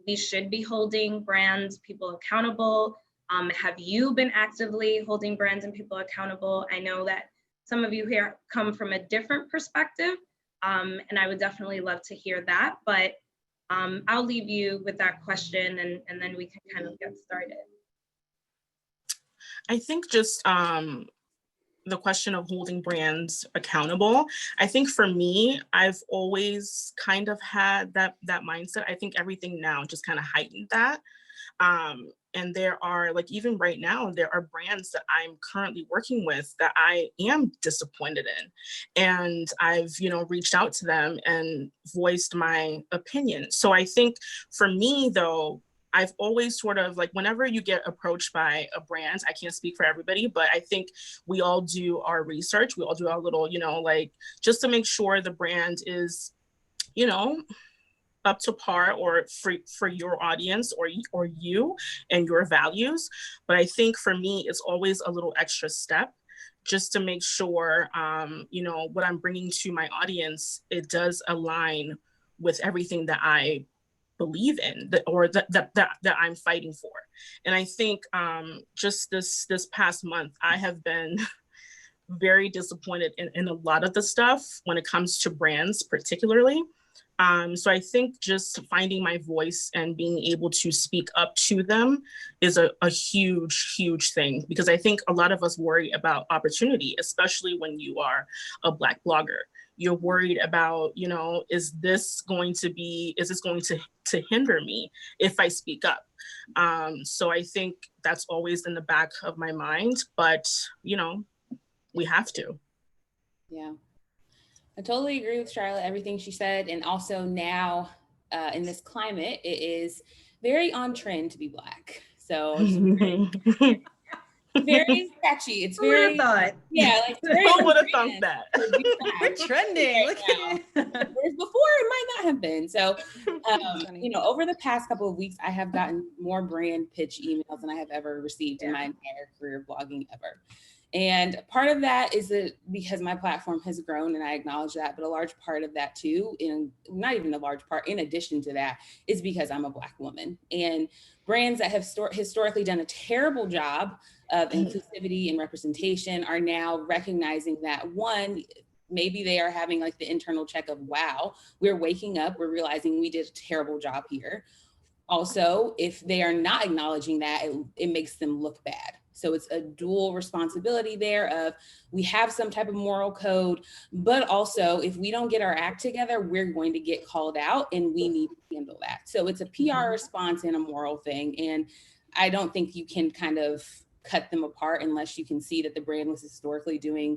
S2: we should be holding brands, people accountable? Have you been actively holding brands and people accountable? I know that some of you here come from a different perspective, and I would definitely love to hear that. But I'll leave you with that question, and then we can kind of get started.
S3: I think just the question of holding brands accountable. I think for me, I've always kind of had that mindset. I think everything now just kind of heightened that. And there are, like, even right now, there are brands that I'm currently working with that I am disappointed in. And I've, reached out to them and voiced my opinion. So I think for me, though, I've always sort of, like, whenever you get approached by a brand, I can't speak for everybody, but I think we all do our research. We all do our little, like, just to make sure the brand is, up to par or for your audience or you and your values. But I think for me, it's always a little extra step just to make sure, what I'm bringing to my audience, it does align with everything that I believe in, that I'm fighting for. And I think just this past month, I have been very disappointed in a lot of the stuff when it comes to brands, particularly. So I think just finding my voice and being able to speak up to them is a huge, huge thing, because I think a lot of us worry about opportunity, especially when you are a Black blogger. You're worried about, is this going to hinder me if I speak up? So I think that's always in the back of my mind, but, we have to.
S1: Yeah. I totally agree with Charlotte, everything she said. And also now in this climate, it is very on trend to be Black. So it's very sketchy. It's very, yeah, like it's very
S3: who would have thought that?
S4: We're trending.
S1: Right now. Whereas before it might not have been. So, over the past couple of weeks, I have gotten more brand pitch emails than I have ever received in my entire career of blogging ever. And part of that is that because my platform has grown, and I acknowledge that, but a large part of that too, and not even a large part, in addition to that, is because I'm a Black woman. And brands that have historically done a terrible job of inclusivity and representation are now recognizing that, one, maybe they are having like the internal check of, wow, we're waking up, we're realizing we did a terrible job here. Also, if they are not acknowledging that, it makes them look bad. So it's a dual responsibility there of, we have some type of moral code, but also if we don't get our act together, we're going to get called out and we need to handle that. So it's a PR response and a moral thing. And I don't think you can kind of cut them apart unless you can see that the brand was historically doing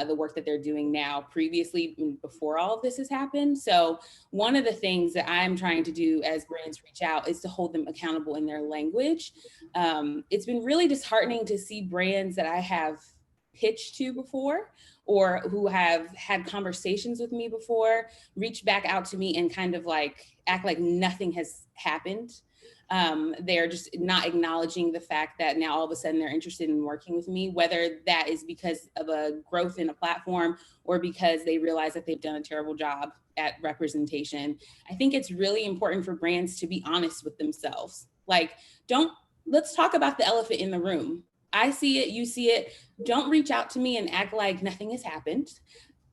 S1: the work that they're doing now previously, before all of this has happened. So one of the things that I'm trying to do as brands reach out is to hold them accountable in their language. It's been really disheartening to see brands that I have pitched to before, or who have had conversations with me before, reach back out to me and kind of like act like nothing has happened. They're just not acknowledging the fact that now all of a sudden they're interested in working with me, whether that is because of a growth in a platform or because they realize that they've done a terrible job at representation. I think it's really important for brands to be honest with themselves. Like, let's talk about the elephant in the room. I see it, you see it. Don't reach out to me and act like nothing has happened.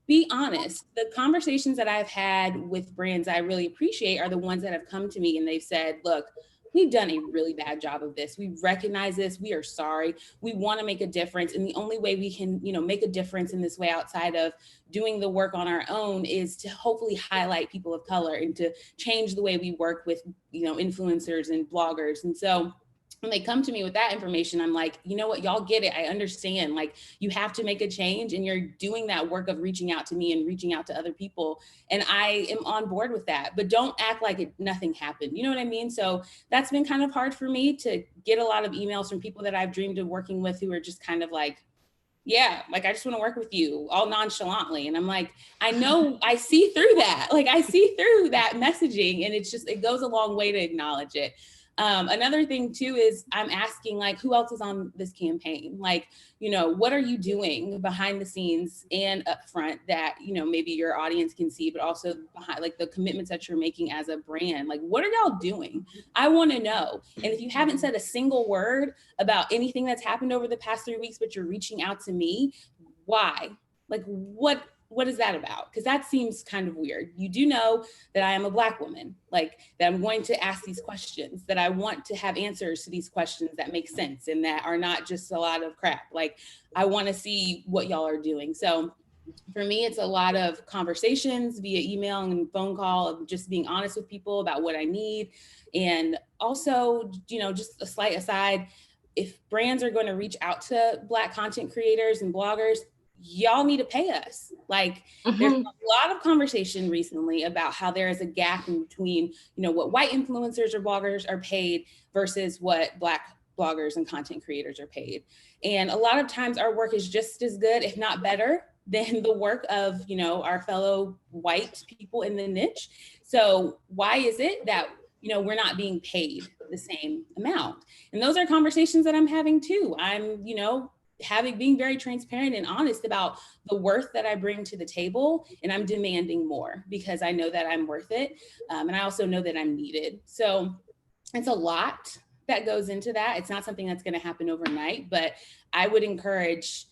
S1: Be honest. The conversations that I've had with brands I really appreciate are the ones that have come to me and they've said, look, we've done a really bad job of this. We recognize this. We are sorry. We want to make a difference. And the only way we can, make a difference in this way outside of doing the work on our own is to hopefully highlight people of color and to change the way we work with, influencers and bloggers. And so when they come to me with that information, I'm like, you know what, y'all get it. I understand. Like, you have to make a change, and you're doing that work of reaching out to me and reaching out to other people. And I am on board with that, but don't act like nothing happened. You know what I mean? So that's been kind of hard for me to get a lot of emails from people that I've dreamed of working with who are just kind of like, yeah, like, I just want to work with you, all nonchalantly. And I'm like, I know, I see through that. Like, I see through that messaging, and it goes a long way to acknowledge it. Another thing too is I'm asking, like, who else is on this campaign? Like, what are you doing behind the scenes and up front that, maybe your audience can see, but also behind, like, the commitments that you're making as a brand? Like, what are y'all doing? I want to know. And if you haven't said a single word about anything that's happened over the past 3 weeks, but you're reaching out to me, why? Like, what what is that about? Because that seems kind of weird. You do know that I am a Black woman, like that I'm going to ask these questions, that I want to have answers to these questions that make sense and that are not just a lot of crap. Like, I want to see what y'all are doing. So for me, it's a lot of conversations via email and phone call of just being honest with people about what I need. And also, you know, just a slight aside, if brands are going to reach out to Black content creators and bloggers, y'all need to pay us. Like, there's a lot of conversation recently about how there is a gap in between, you know, what white influencers or bloggers are paid versus what Black bloggers and content creators are paid. And a lot of times our work is just as good, if not better, than the work of, you know, our fellow white people in the niche. So why is it that, you know, we're not being paid the same amount? And those are conversations that I'm having too. I'm, you know, being very transparent and honest about the worth that I bring to the table, and I'm demanding more because I know that I'm worth it. And I also know that I'm needed. So it's a lot that goes into that. It's not something that's going to happen overnight, but I would encourage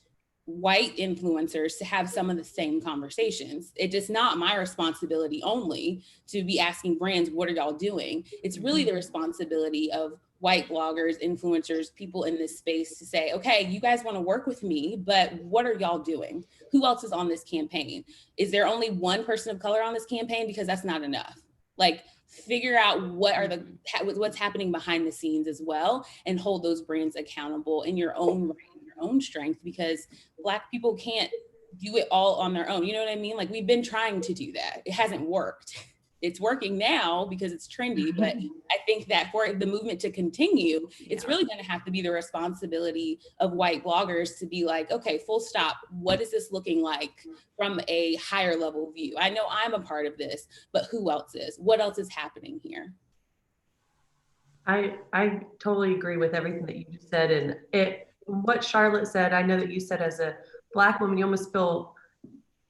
S1: white influencers to have some of the same conversations. It is not my responsibility only to be asking brands, what are y'all doing? It's really the responsibility of white bloggers, influencers, people in this space to say, okay, you guys want to work with me, but what are y'all doing? Who else is on this campaign? Is there only one person of color on this campaign? Because that's not enough. Like, figure out what's happening behind the scenes as well, and hold those brands accountable in your own right, your own strength, because Black people can't do it all on their own. You know what I mean? Like, we've been trying to do that. It hasn't worked. It's working now because it's trendy, but I think that for the movement to continue, it's really going to have to be the responsibility of white bloggers to be like, okay, full stop. What is this looking like from a higher level view? I know I'm a part of this, but who else is? What else is happening here?
S6: I totally agree with everything that you just said. And what Charlotte said, I know that you said as a Black woman, you almost feel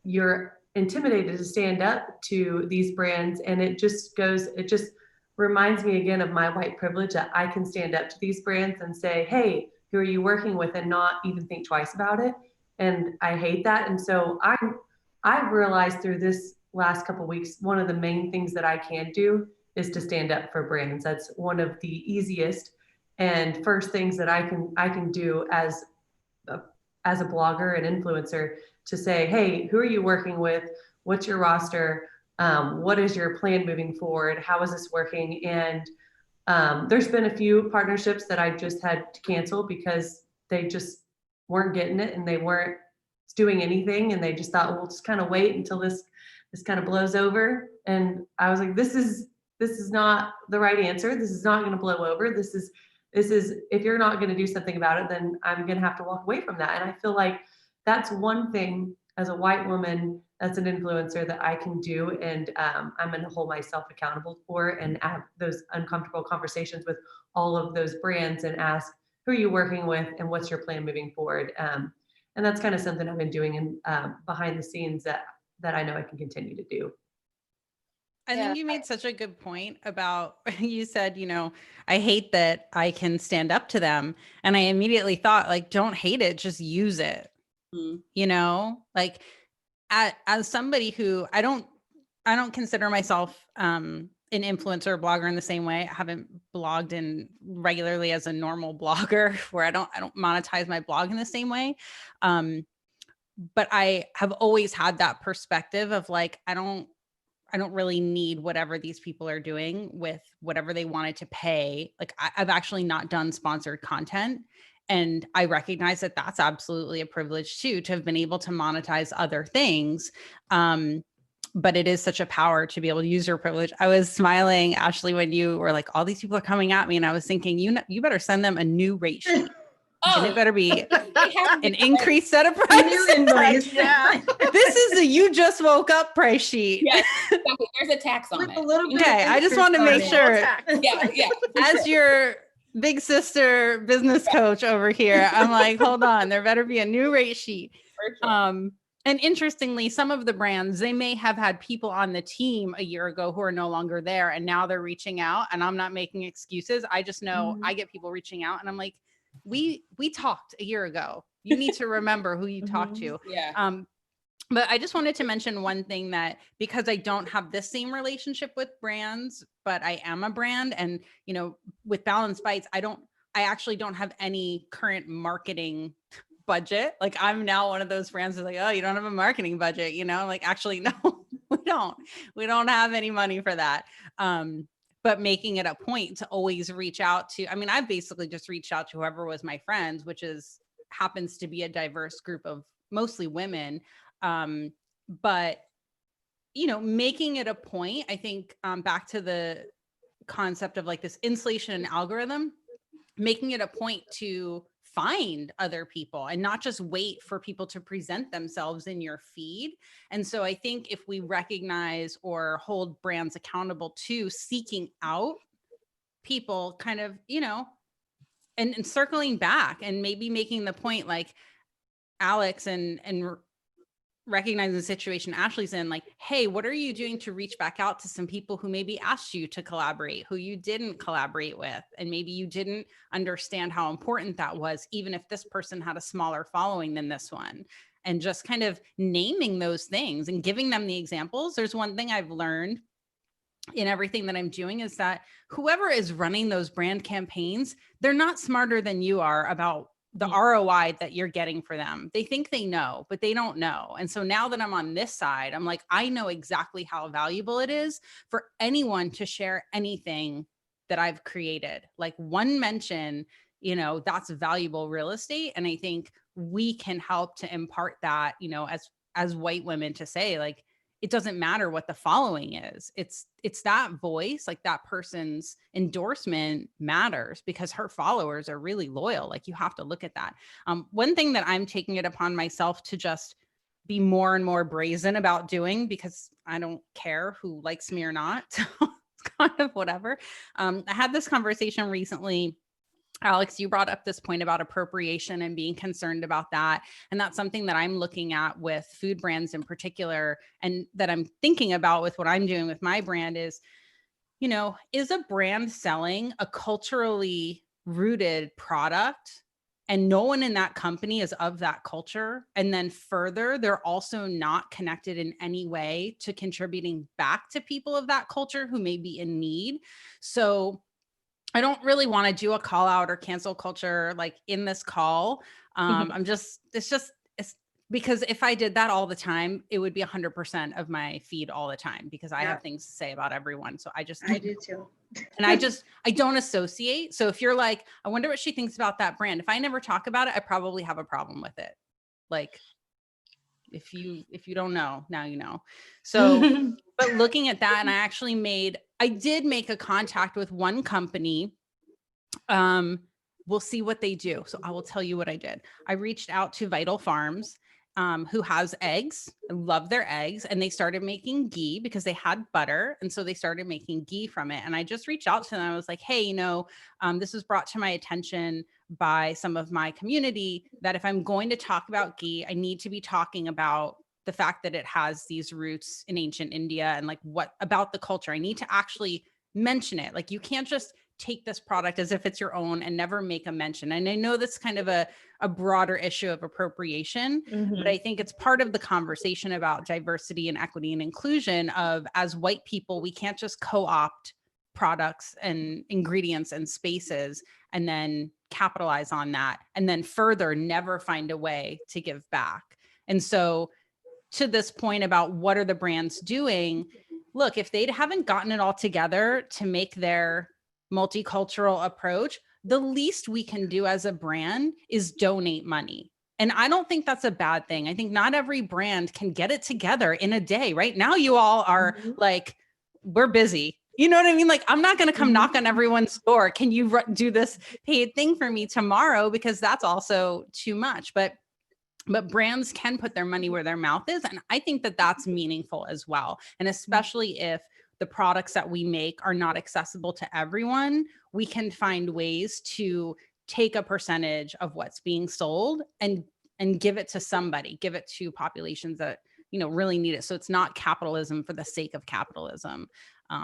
S6: you're intimidated to stand up to these brands. And it just reminds me again of my white privilege, that I can stand up to these brands and say, hey, who are you working with, and not even think twice about it. And I hate that. And so I've realized through this last couple of weeks, one of the main things that I can do is to stand up for brands. That's one of the easiest and first things that I can do as a blogger and influencer, to say, hey, who are you working with? What's your roster? What is your plan moving forward? How is this working? And there's been a few partnerships that I just had to cancel because they just weren't getting it and they weren't doing anything. And they just thought, we'll just kind of wait until this kind of blows over. And I was like, this is not the right answer. This is not going to blow over. This is, if you're not going to do something about it, then I'm going to have to walk away from that. And I feel like that's one thing as a white woman that's an influencer that I can do. And I'm going to hold myself accountable for, and have those uncomfortable conversations with all of those brands and ask, who are you working with and what's your plan moving forward? And that's kind of something I've been doing in behind the scenes that I know I can continue to do.
S4: I think you made such a good point about, you said, you know, I hate that I can stand up to them. And I immediately thought, like, don't hate it, just use it. You know, like, as somebody who I don't consider myself an influencer or blogger in the same way. I haven't blogged in regularly as a normal blogger, where I don't monetize my blog in the same way. But I have always had that perspective of like, I don't really need whatever these people are doing with whatever they wanted to pay. Like, I've actually not done sponsored content. And I recognize that that's absolutely a privilege too, to have been able to monetize other things. But it is such a power to be able to use your privilege. I was smiling, Ashley, when you were like, all these people are coming at me. And I was thinking, you better send them a new rate sheet. And it better be an increased set of prices.
S2: Yeah.
S4: This is a you just woke up price sheet.
S1: Yes, exactly. There's a tax on it.
S2: A little bit.
S4: Okay, I just want to make sure.
S1: Yeah.
S4: As your big sister business coach over here, I'm like, hold on, there better be a new rate sheet. And interestingly, some of the brands, they may have had people on the team a year ago who are no longer there, and now they're reaching out. And I'm not making excuses. I just know I get people reaching out, and I'm like, we talked a year ago. You need to remember who you talked to.
S1: Yeah.
S4: But I just wanted to mention one thing, that because I don't have this same relationship with brands, but I am a brand, and, you know, with Balanced Bites, I actually don't have any current marketing budget. Like, I'm now one of those brands that's like, oh, you don't have a marketing budget, you know, like, actually, no, we don't have any money for that. But making it a point to always reach out to, I mean, I've basically just reached out to whoever was my friends, which happens to be a diverse group of mostly women. But, you know, making it a point, I think, back to the concept of like this insulation and algorithm, making it a point to find other people and not just wait for people to present themselves in your feed. And so I think if we recognize or hold brands accountable to seeking out people, kind of, you know, and circling back and maybe making the point, like Alex, and recognizing the situation Ashley's in, like, hey, what are you doing to reach back out to some people who maybe asked you to collaborate, who you didn't collaborate with, and maybe you didn't understand how important that was, even if this person had a smaller following than this one. And just kind of naming those things and giving them the examples. There's one thing I've learned in everything that I'm doing, is that whoever is running those brand campaigns, they're not smarter than you are about the ROI that you're getting for them. They think they know, but they don't know. And so now that I'm on this side, I'm like, I know exactly how valuable it is for anyone to share anything that I've created. Like, one mention, you know, that's valuable real estate. And I think we can help to impart that, you know, as white women, to say, like, it doesn't matter what the following is. It's that voice, like that person's endorsement matters, because her followers are really loyal. Like, you have to look at that. One thing that I'm taking it upon myself to just be more and more brazen about doing, because I don't care who likes me or not. So it's kind of whatever. I had this conversation recently. Alex, you brought up this point about appropriation and being concerned about that. And that's something that I'm looking at with food brands in particular, and that I'm thinking about with what I'm doing with my brand is, you know, is a brand selling a culturally rooted product and no one in that company is of that culture? And then further, they're also not connected in any way to contributing back to people of that culture who may be in need. So I don't really want to do a call out or cancel culture like in this call. It's because if I did that all the time, it would be 100% of my feed all the time, because I have things to say about everyone. So I
S2: do too.
S4: And I don't associate. So if you're like, I wonder what she thinks about that brand, if I never talk about it, I probably have a problem with it. Like, if you don't know, now you know. So, but looking at that, and I did make a contact with one company. We'll see what they do. So I will tell you what I did. I reached out to Vital Farms, who has eggs. I love their eggs. And they started making ghee because they had butter. And so they started making ghee from it. And I just reached out to them. I was like, hey, you know, this was brought to my attention by some of my community, that if I'm going to talk about ghee, I need to be talking about the fact that it has these roots in ancient India, and like, what about the culture? I need to actually mention it. Like, you can't just take this product as if it's your own and never make a mention. And I know that's kind of a broader issue of appropriation, but I think it's part of the conversation about diversity and equity and inclusion of, as white people, we can't just co-opt products and ingredients and spaces and then capitalize on that, and then further never find a way to give back. And so, to this point about what are the brands doing, look, if they haven't gotten it all together to make their multicultural approach, the least we can do as a brand is donate money. And I don't think that's a bad thing. I think not every brand can get it together in a day. Right now, you all are like, we're busy. You know what I mean? Like, I'm not going to come knock on everyone's door. Can you do this paid thing for me tomorrow? Because that's also too much. But brands can put their money where their mouth is. And I think that that's meaningful as well. And especially if the products that we make are not accessible to everyone, we can find ways to take a percentage of what's being sold and give it to somebody, give it to populations that, you know, really need it. So it's not capitalism for the sake of capitalism.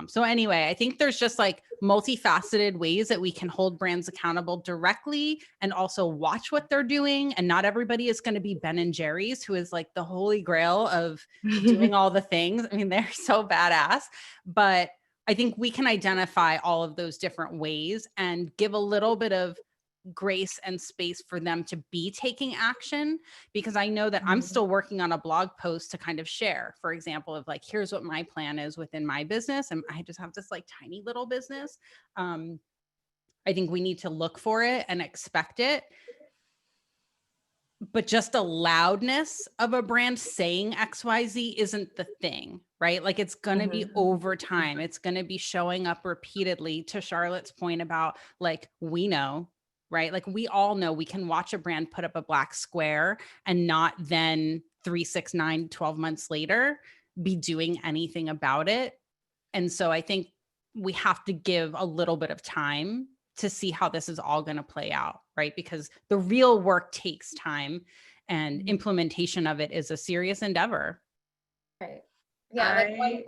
S4: So anyway, I think there's just like multifaceted ways that we can hold brands accountable directly and also watch what they're doing. And not everybody is going to be Ben and Jerry's, who is like the holy grail of doing all the things. I mean, they're so badass, but I think we can identify all of those different ways and give a little bit of grace and space for them to be taking action, because I know that I'm still working on a blog post to kind of share, for example, of like, here's what my plan is within my business. And I just have this like tiny little business. I think we need to look for it and expect it. But just the loudness of a brand saying XYZ isn't the thing, right? Like it's going to be over time. It's going to be showing up repeatedly, to Charlotte's point about like, we know, right? Like we all know we can watch a brand put up a black square and not then 3, 6, 9, 12 months later be doing anything about it. And so I think we have to give a little bit of time to see how this is all going to play out, right? Because the real work takes time and implementation of it is a serious endeavor.
S5: Right. Yeah, like one thing,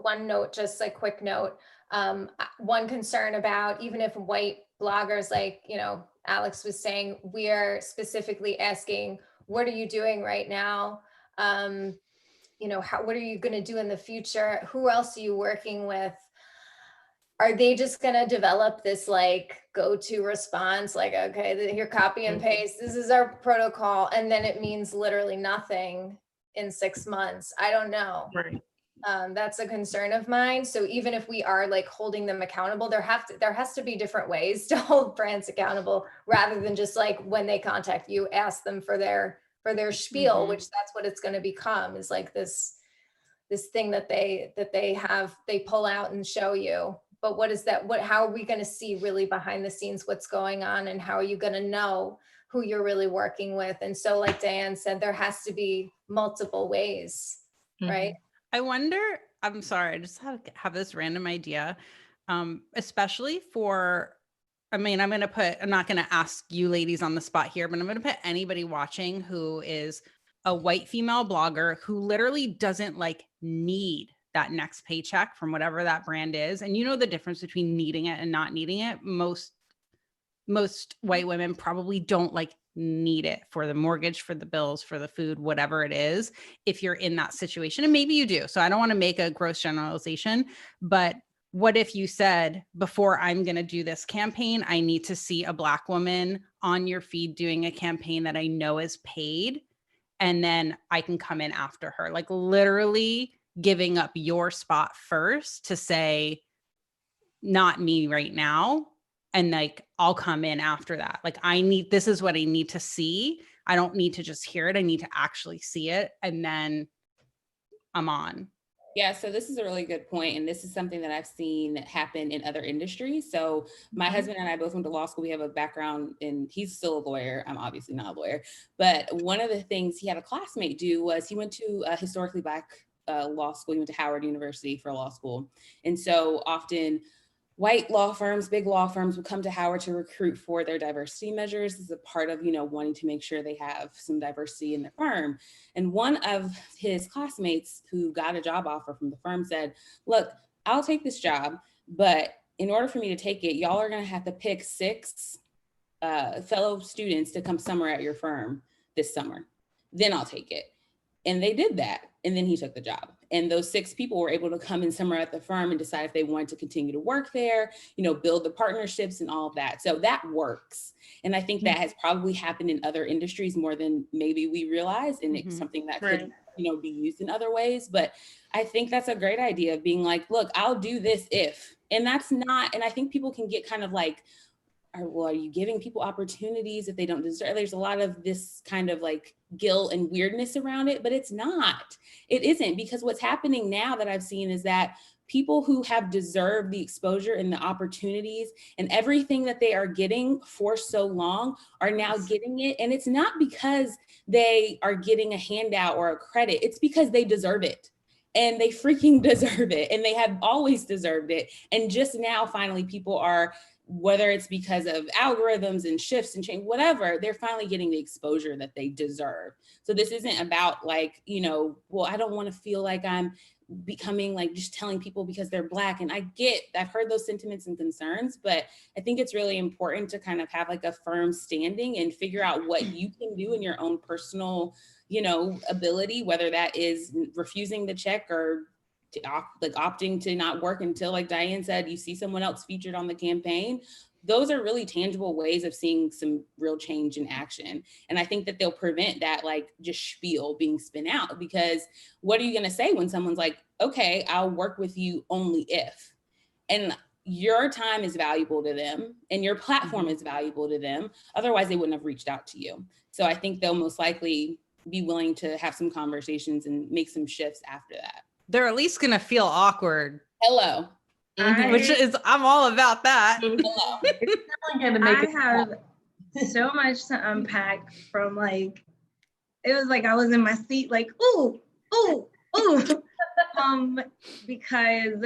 S5: one note, just a quick note. One concern about, even if white bloggers, like, you know, Alex was saying, we are specifically asking, what are you doing right now? You know, what are you going to do in the future? Who else are you working with? Are they just going to develop this like go-to response? Like, okay, here, copy and paste. This is our protocol. And then it means literally nothing in 6 months. I don't know.
S3: Right.
S5: That's a concern of mine. So even if we are like holding them accountable, there has to be different ways to hold brands accountable, rather than just like when they contact you, ask them for their spiel, which that's what it's going to become, is like this thing that they pull out and show you. But what is that? How are we going to see really behind the scenes what's going on, and how are you going to know who you're really working with? And so, like Diane said, there has to be multiple ways, right?
S4: I wonder, I'm sorry, I just have this random idea, especially for, I mean, I'm not going to ask you ladies on the spot here, but I'm going to put anybody watching who is a white female blogger who literally doesn't like need that next paycheck from whatever that brand is. And you know the difference between needing it and not needing it. Most white women probably don't like need it for the mortgage, for the bills, for the food, whatever it is, if you're in that situation. And maybe you do. So I don't want to make a gross generalization, but what if you said, before I'm going to do this campaign, I need to see a Black woman on your feed doing a campaign that I know is paid, and then I can come in after her, like literally giving up your spot first to say, not me right now. And like, I'll come in after that. Like this is what I need to see. I don't need to just hear it. I need to actually see it. And then I'm on.
S1: Yeah, so this is a really good point, and this is something that I've seen happen in other industries. So my husband and I both went to law school. We have a background in, he's still a lawyer. I'm obviously not a lawyer, but one of the things he had a classmate do was he went to a historically Black law school. He went to Howard University for law school. And so often white law firms, big law firms would come to Howard to recruit for their diversity measures as a part of, you know, wanting to make sure they have some diversity in the firm. And one of his classmates who got a job offer from the firm said, look, I'll take this job, but in order for me to take it, y'all are going to have to pick 6 fellow students to come summer at your firm this summer. Then I'll take it. And they did that. And then he took the job. And those 6 people were able to come in summer at the firm and decide if they wanted to continue to work there, you know, build the partnerships and all of that. So that works. And I think that has probably happened in other industries more than maybe we realize. And it's something that could, you know, be used in other ways. But I think that's a great idea of being like, look, I'll do this if, and that's not, and I think people can get kind of like, are you giving people opportunities if they don't deserve? There's a lot of this kind of like guilt and weirdness around it, but it's not. It isn't, because what's happening now that I've seen is that people who have deserved the exposure and the opportunities and everything that they are getting for so long are now getting it. And it's not because they are getting a handout or a credit. It's because they deserve it. And they freaking deserve it. And they have always deserved it. And just now, finally, people are, whether it's because of algorithms and shifts and change, whatever, they're finally getting the exposure that they deserve. So this isn't about like, you know, well, I don't want to feel like I'm becoming like just telling people because they're Black. And I've heard those sentiments and concerns, but I think it's really important to kind of have like a firm standing and figure out what you can do in your own personal, you know, ability, whether that is refusing the check or opting to not work until, like Diane said, you see someone else featured on the campaign. Those are really tangible ways of seeing some real change in action. And I think that they'll prevent that like just spiel being spin out, because what are you going to say when someone's like, okay, I'll work with you only if, and your time is valuable to them and your platform is valuable to them. Otherwise they wouldn't have reached out to you. So I think they'll most likely be willing to have some conversations and make some shifts after that.
S4: They're at least going to feel awkward.
S1: Hello.
S4: Which is, I'm all about that.
S1: Hello.
S6: It's definitely going to make
S2: I have so much to unpack from like, it was like I was in my seat like, ooh, ooh, ooh. Because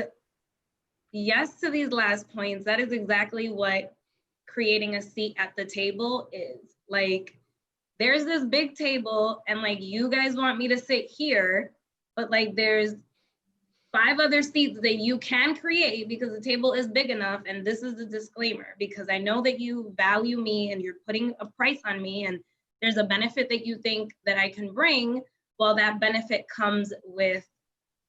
S2: yes to these last points, that is exactly what creating a seat at the table is. Like, there's this big table and like, you guys want me to sit here, but like there's 5 other seats that you can create because the table is big enough. And this is the disclaimer, because I know that you value me and you're putting a price on me, and there's a benefit that you think that I can bring. Well, that benefit comes with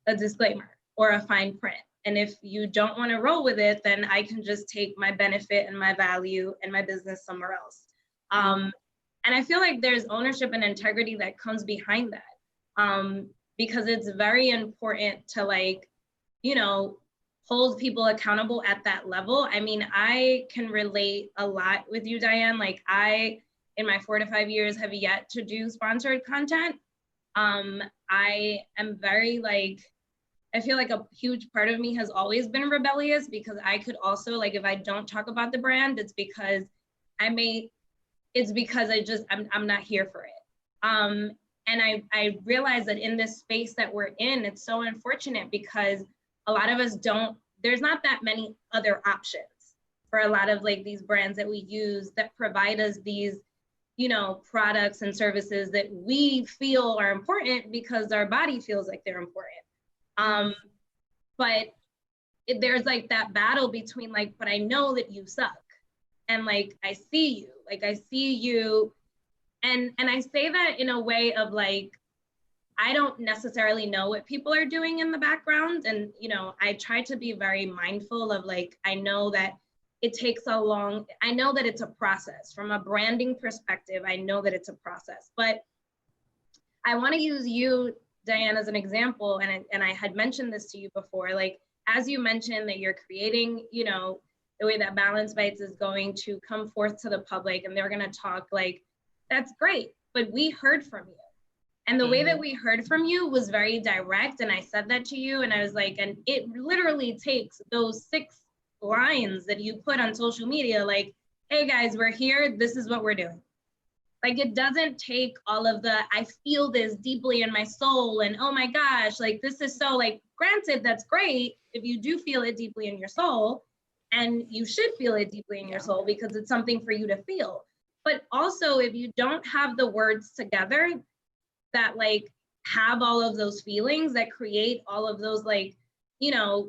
S2: a disclaimer or a fine print. And if you don't want to roll with it, then I can just take my benefit and my value and my business somewhere else. And I feel like there's ownership and integrity that comes behind that. Because it's very important to like, you know, hold people accountable at that level. I mean, I can relate a lot with you, Diane. Like I, in my 4 to 5 years, have yet to do sponsored content. I am very like, I feel like a huge part of me has always been rebellious, because I could also like, if I don't talk about the brand, it's because I'm not here for it. And I realize that in this space that we're in, it's so unfortunate because a lot of us there's not that many other options for a lot of like these brands that we use that provide us these, you know, products and services that we feel are important because our body feels like they're important. But there's like that battle between like, but I know that you suck. And like, I see you. And I say that in a way of like, I don't necessarily know what people are doing in the background. And, you know, I try to be very mindful of like, I know that it takes I know that it's a process from a branding perspective. I know that it's a process, but I want to use you, Diane, as an example. And I had mentioned this to you before, like, as you mentioned that you're creating, you know, the way that Balance Bites is going to come forth to the public and they're going to talk, like, that's great, but we heard from you. And the way that we heard from you was very direct. And I said that to you and I was like, and it literally takes those 6 lines that you put on social media, like, hey guys, we're here, this is what we're doing. Like, it doesn't take all of the, I feel this deeply in my soul and oh my gosh, like this is so, like, granted, that's great if you do feel it deeply in your soul, and you should feel it deeply in your soul because it's something for you to feel. But also, if you don't have the words together that like have all of those feelings, that create all of those, like, you know,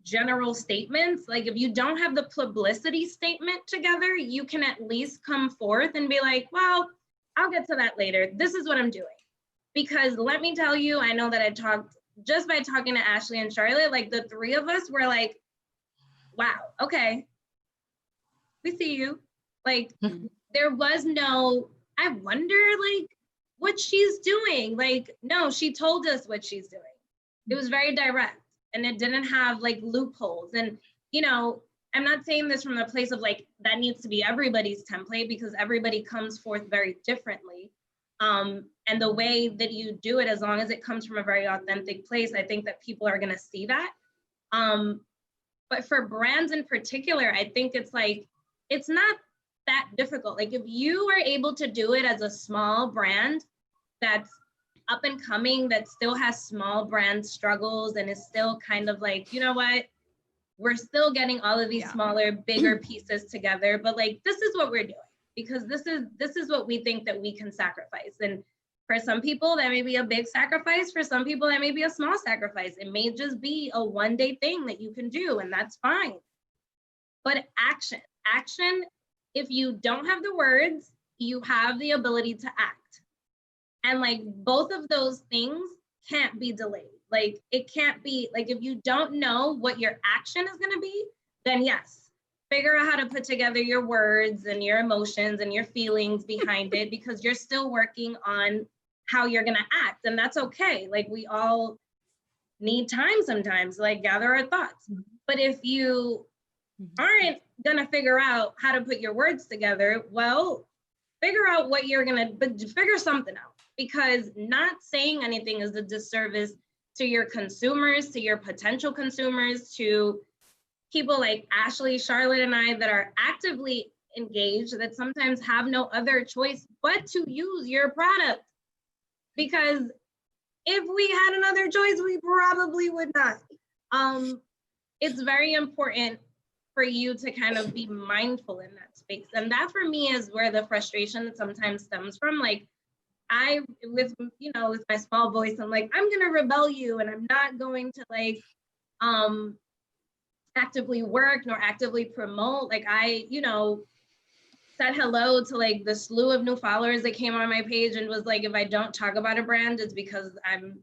S2: general statements, like if you don't have the publicity statement together, you can at least come forth and be like, well, I'll get to that later. This is what I'm doing. Because let me tell you, I know that I talked, just by talking to Ashley and Charlotte, like the 3 of us were like, wow, okay, we see you. Like, there was no, I wonder, like, what she's doing. Like, no, she told us what she's doing. It was very direct and it didn't have like loopholes. And, you know, I'm not saying this from the place of like, that needs to be everybody's template, because everybody comes forth very differently. And the way that you do it, as long as it comes from a very authentic place, I think that people are gonna see that. But for brands in particular, I think it's like, it's not that difficult. Like if you are able to do it as a small brand that's up and coming, that still has small brand struggles and is still kind of like, you know what, we're still getting all of these smaller, bigger pieces together, but like, this is what we're doing, because this is what we think that we can sacrifice. And For some people, that may be a big sacrifice. For some people, that may be a small sacrifice. It may just be a one-day thing that you can do, and that's fine. But action, if you don't have the words, you have the ability to act. And like both of those things can't be delayed. Like it can't be, like if you don't know what your action is gonna be, then yes, figure out how to put together your words and your emotions and your feelings behind it, because you're still working on how you're gonna act, and that's okay. Like we all need time sometimes to like gather our thoughts. But if you aren't gonna figure out how to put your words together, well, figure out what you're gonna, but figure something out, because not saying anything is a disservice to your consumers, to your potential consumers, to people like Ashley, Charlotte, and I that are actively engaged, that sometimes have no other choice but to use your product. Because if we had another choice, we probably would not. It's very important for you to kind of be mindful in that space. And that for me is where the frustration sometimes stems from. Like I, with my small voice, I'm like, I'm gonna rebel you, and I'm not going to like actively work nor actively promote. Like I, said hello to like the slew of new followers that came on my page and was like, if I don't talk about a brand, it's because I'm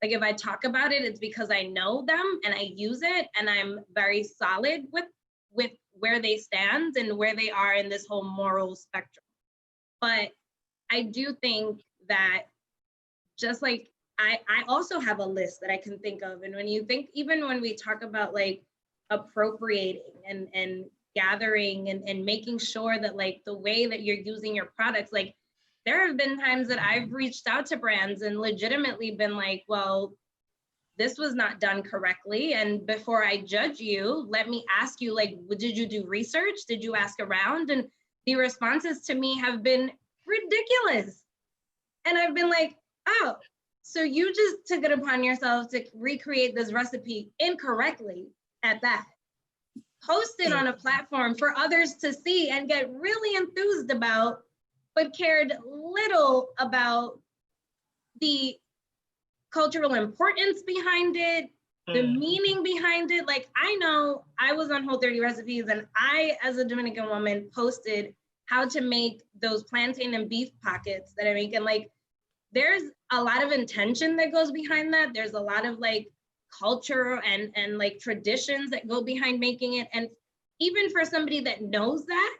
S2: like, if I talk about it, it's because I know them and I use it, and I'm very solid with where they stand and where they are in this whole moral spectrum. But I do think that just like I also have a list that I can think of. And when you think, even when we talk about like appropriating and gathering and making sure that like the way that you're using your products, like there have been times that I've reached out to brands and legitimately been like, well, this was not done correctly. And before I judge you, let me ask you, like, did you do research? Did you ask around? And the responses to me have been ridiculous. And I've been like, oh, so you just took it upon yourself to recreate this recipe incorrectly at that. Post it on a platform for others to see and get really enthused about, but cared little about the cultural importance behind it, the meaning behind it. Like I know I was on Whole30 Recipes, and I, as a Dominican woman, posted how to make those plantain and beef pockets that I make. And like, there's a lot of intention that goes behind that. There's a lot of like culture and like traditions that go behind making it. And even for somebody that knows that,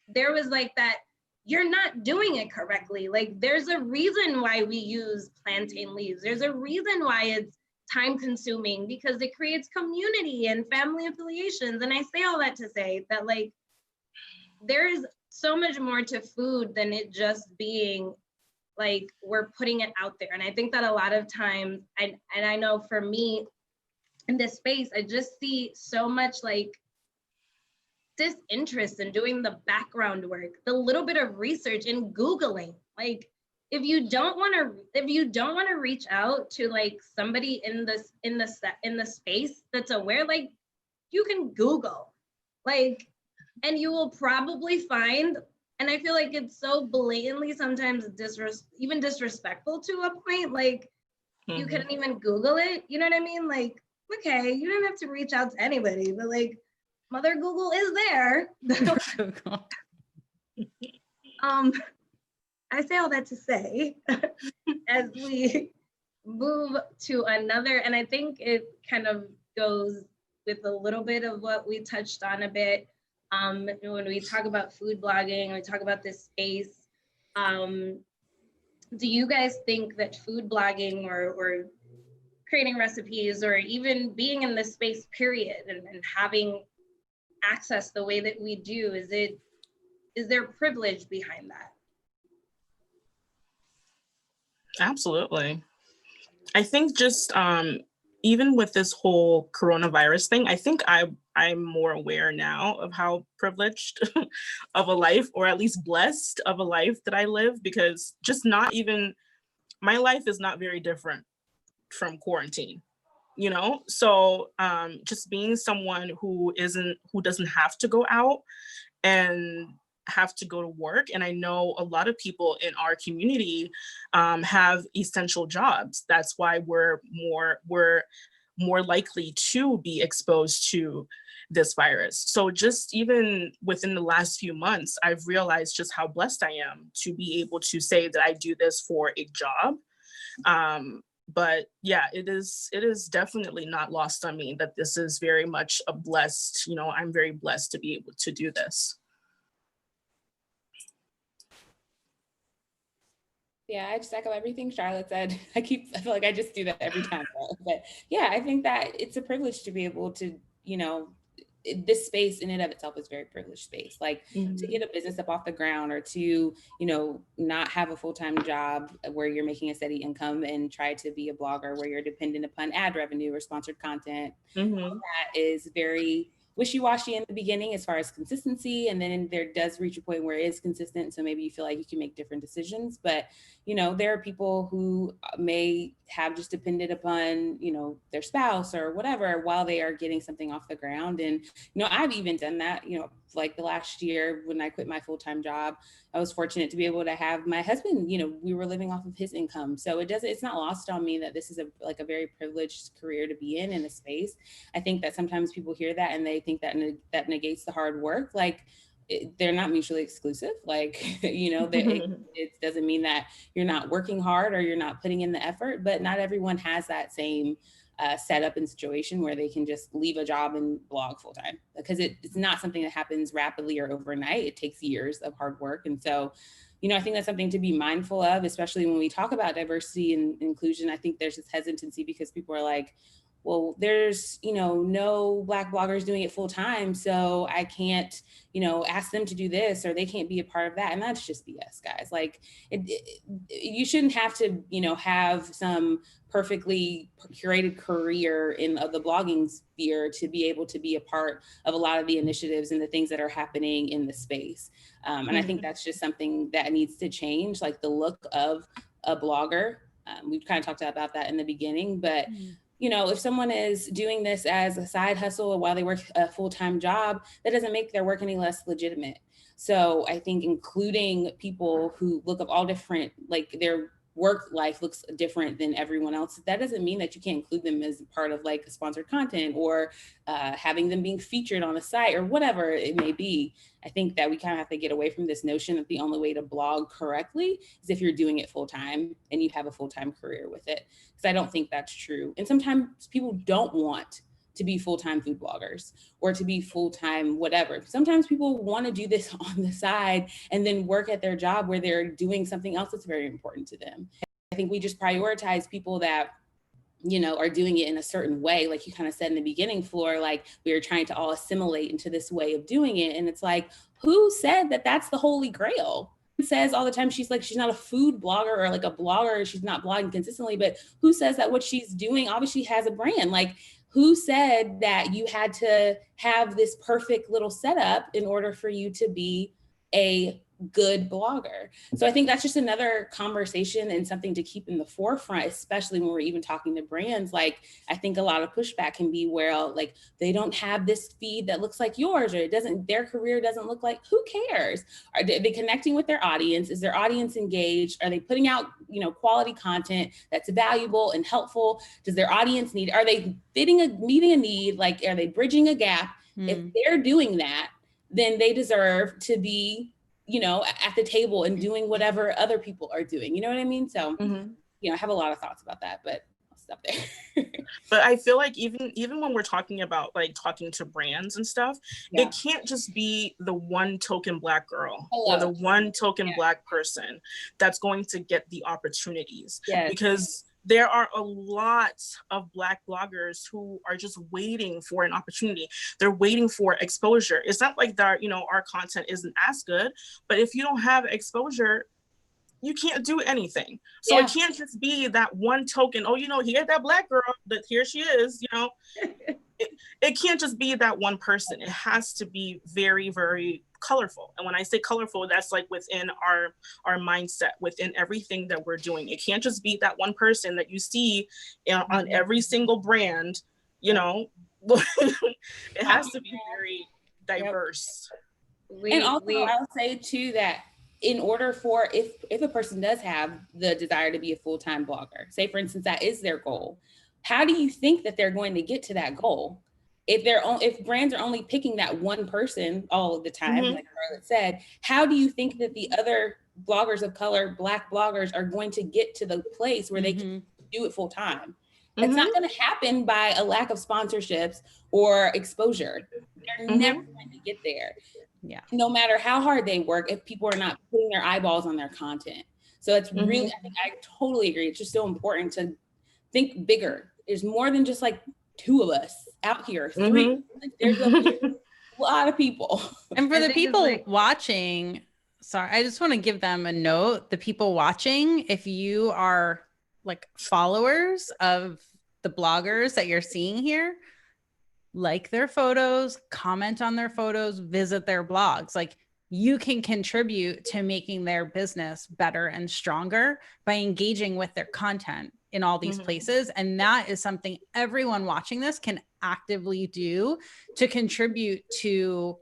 S2: there was like that, you're not doing it correctly. Like there's a reason why we use plantain leaves. There's a reason why it's time consuming, because it creates community and family affiliations. And I say all that to say that like, there's so much more to food than it just being like, we're putting it out there. And I think that a lot of times, and I know for me in this space, I just see so much like disinterest in doing the background work, the little bit of research and Googling. Like, if you don't want to reach out to like somebody in the space that's aware, like you can Google, like, and you will probably find. And I feel like it's so blatantly sometimes even disrespectful to a point. Like you couldn't even Google it. You know what I mean? Like, okay, you don't have to reach out to anybody, but like Mother Google is there. I say all that to say, as we move to another, and I think it kind of goes with a little bit of what we touched on a bit. When we talk about food blogging, we talk about this space. Do you guys think that food blogging or creating recipes, or even being in this space period and having access the way that we do, is there privilege behind that?
S3: Absolutely. I think just even with this whole coronavirus thing, I think I'm more aware now of how privileged of a life, or at least blessed of a life that I live, because just not even, my life is not very different from quarantine, So just being someone who doesn't have to go out and have to go to work. And I know a lot of people in our community have essential jobs. That's why we're more likely to be exposed to this virus. So just even within the last few months, I've realized just how blessed I am to be able to say that I do this for a job. But yeah, it is definitely not lost on me that this is very much a blessed, I'm very blessed to be able to do this.
S1: Yeah, I just echo everything Charlotte said. I feel like I just do that every time. But yeah, I think that it's a privilege to be able to, this space in and of itself is very privileged space. Like to get a business up off the ground, or to, not have a full-time job where you're making a steady income and try to be a blogger where you're dependent upon ad revenue or sponsored content. That is very wishy-washy in the beginning as far as consistency, and then there does reach a point where it is consistent, so maybe you feel like you can make different decisions. But there are people who may have just depended upon their spouse or whatever while they are getting something off the ground. And I've even done that. Like the last year when I quit my full-time job, I was fortunate to be able to have my husband, we were living off of his income. So it's not lost on me that this is a very privileged career to be in a space. I think that sometimes people hear that and they think that that negates the hard work. Like they're not mutually exclusive. Like, it doesn't mean that you're not working hard or you're not putting in the effort, but not everyone has that same setup and situation where they can just leave a job and blog full time, because it's not something that happens rapidly or overnight. It takes years of hard work. And so, I think that's something to be mindful of, especially when we talk about diversity and inclusion. I think there's this hesitancy because people are like, well, there's, no Black bloggers doing it full time, so I can't, ask them to do this, or they can't be a part of that. And that's just BS, guys. Like you shouldn't have to, have some perfectly curated career in the blogging sphere to be able to be a part of a lot of the initiatives and the things that are happening in the space. And I think that's just something that needs to change, like the look of a blogger. We've kind of talked about that in the beginning, but if someone is doing this as a side hustle while they work a full-time job, that doesn't make their work any less legitimate. So I think including people who look up all different, like their work life looks different than everyone else, that doesn't mean that you can't include them as part of like sponsored content or having them being featured on a site or whatever it may be. I think that we kind of have to get away from this notion that the only way to blog correctly is if you're doing it full time and you have a full-time career with it, because I don't think that's true. And sometimes people don't want to be full-time food bloggers or to be full-time whatever. Sometimes people want to do this on the side and then work at their job where they're doing something else that's very important to them. I think we just prioritize people that are doing it in a certain way. Like you kind of said in the beginning, Floor, like we are trying to all assimilate into this way of doing it. And it's like, who said that that's the holy grail? Says all the time she's not a food blogger or like a blogger, she's not blogging consistently, but who says that what she's doing obviously has a brand? Like who said that you had to have this perfect little setup in order for you to be a good blogger? So I think that's just another conversation and something to keep in the forefront, especially when we're even talking to brands. Like I think a lot of pushback can be where like they don't have this feed that looks like yours, or their career doesn't look like. Who cares? Are they connecting with their audience? Is their audience engaged? Are they putting out quality content that's valuable and helpful? Does their audience are they meeting a need? Like are they bridging a gap? If they're doing that, then they deserve to be at the table and doing whatever other people are doing. You know what I mean? So, I have a lot of thoughts about that, but I'll stop there.
S3: But I feel like even when we're talking about like talking to brands and stuff, it can't just be the one token Black girl or the one token Black person that's going to get the opportunities. Because there are a lot of Black bloggers who are just waiting for an opportunity. They're waiting for exposure. It's not like that, our content isn't as good, but if you don't have exposure, you can't do anything. So it can't just be that one token, here's that Black girl, but here she is, it can't just be that one person. It has to be very, very colorful. And when I say colorful, that's like within our mindset, within everything that we're doing. It can't just be that one person that you see on every single brand, it has to be very diverse.
S1: And also, I'll say too that in order for, if a person does have the desire to be a full-time blogger, say for instance, that is their goal, how do you think that they're going to get to that goal? If brands are only picking that one person all the time, like Charlotte said, how do you think that the other bloggers of color, Black bloggers, are going to get to the place where they can do it full time? It's not going to happen by a lack of sponsorships or exposure. They're never going to get there.
S4: Yeah.
S1: No matter how hard they work, if people are not putting their eyeballs on their content. So it's really, I totally agree. It's just so important to think bigger. There's more than just like 2 of us out here, 3. Like, there's a lot of people.
S4: And for the people watching, sorry, I just want to give them a note. The people watching, if you are like followers of the bloggers that you're seeing here, like their photos, comment on their photos, visit their blogs. Like, you can contribute to making their business better and stronger by engaging with their content in all these places. And that is something everyone watching this can actively do to contribute to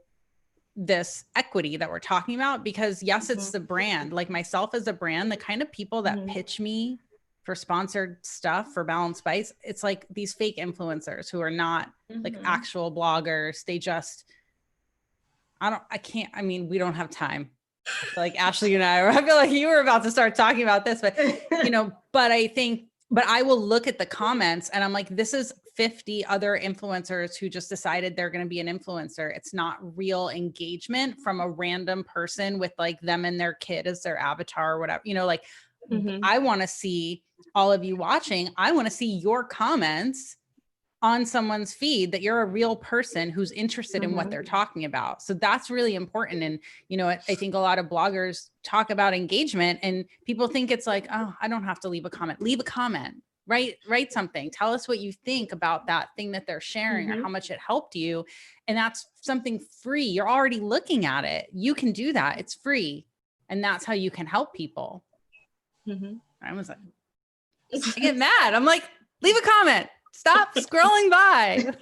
S4: this equity that we're talking about. Because yes, it's the brand, like myself as a brand, the kind of people that pitch me for sponsored stuff for Balanced Bites, it's like these fake influencers who are not like actual bloggers. They just, I mean, we don't have time. Like Ashley and I feel like you were about to start talking about this, but but I will look at the comments and I'm like, this is 50 other influencers who just decided they're going to be an influencer. It's not real engagement from a random person with like them and their kid as their avatar or whatever, like I want to see all of you watching. I want to see your comments on someone's feed that you're a real person who's interested in what they're talking about. So that's really important. And, I think a lot of bloggers talk about engagement and people think it's like, oh, I don't have to leave a comment. Leave a comment, write something. Tell us what you think about that thing that they're sharing or how much it helped you. And that's something free. You're already looking at it. You can do that. It's free. And that's how you can help people. I was like, I get mad. I'm like, leave a comment. Stop scrolling by.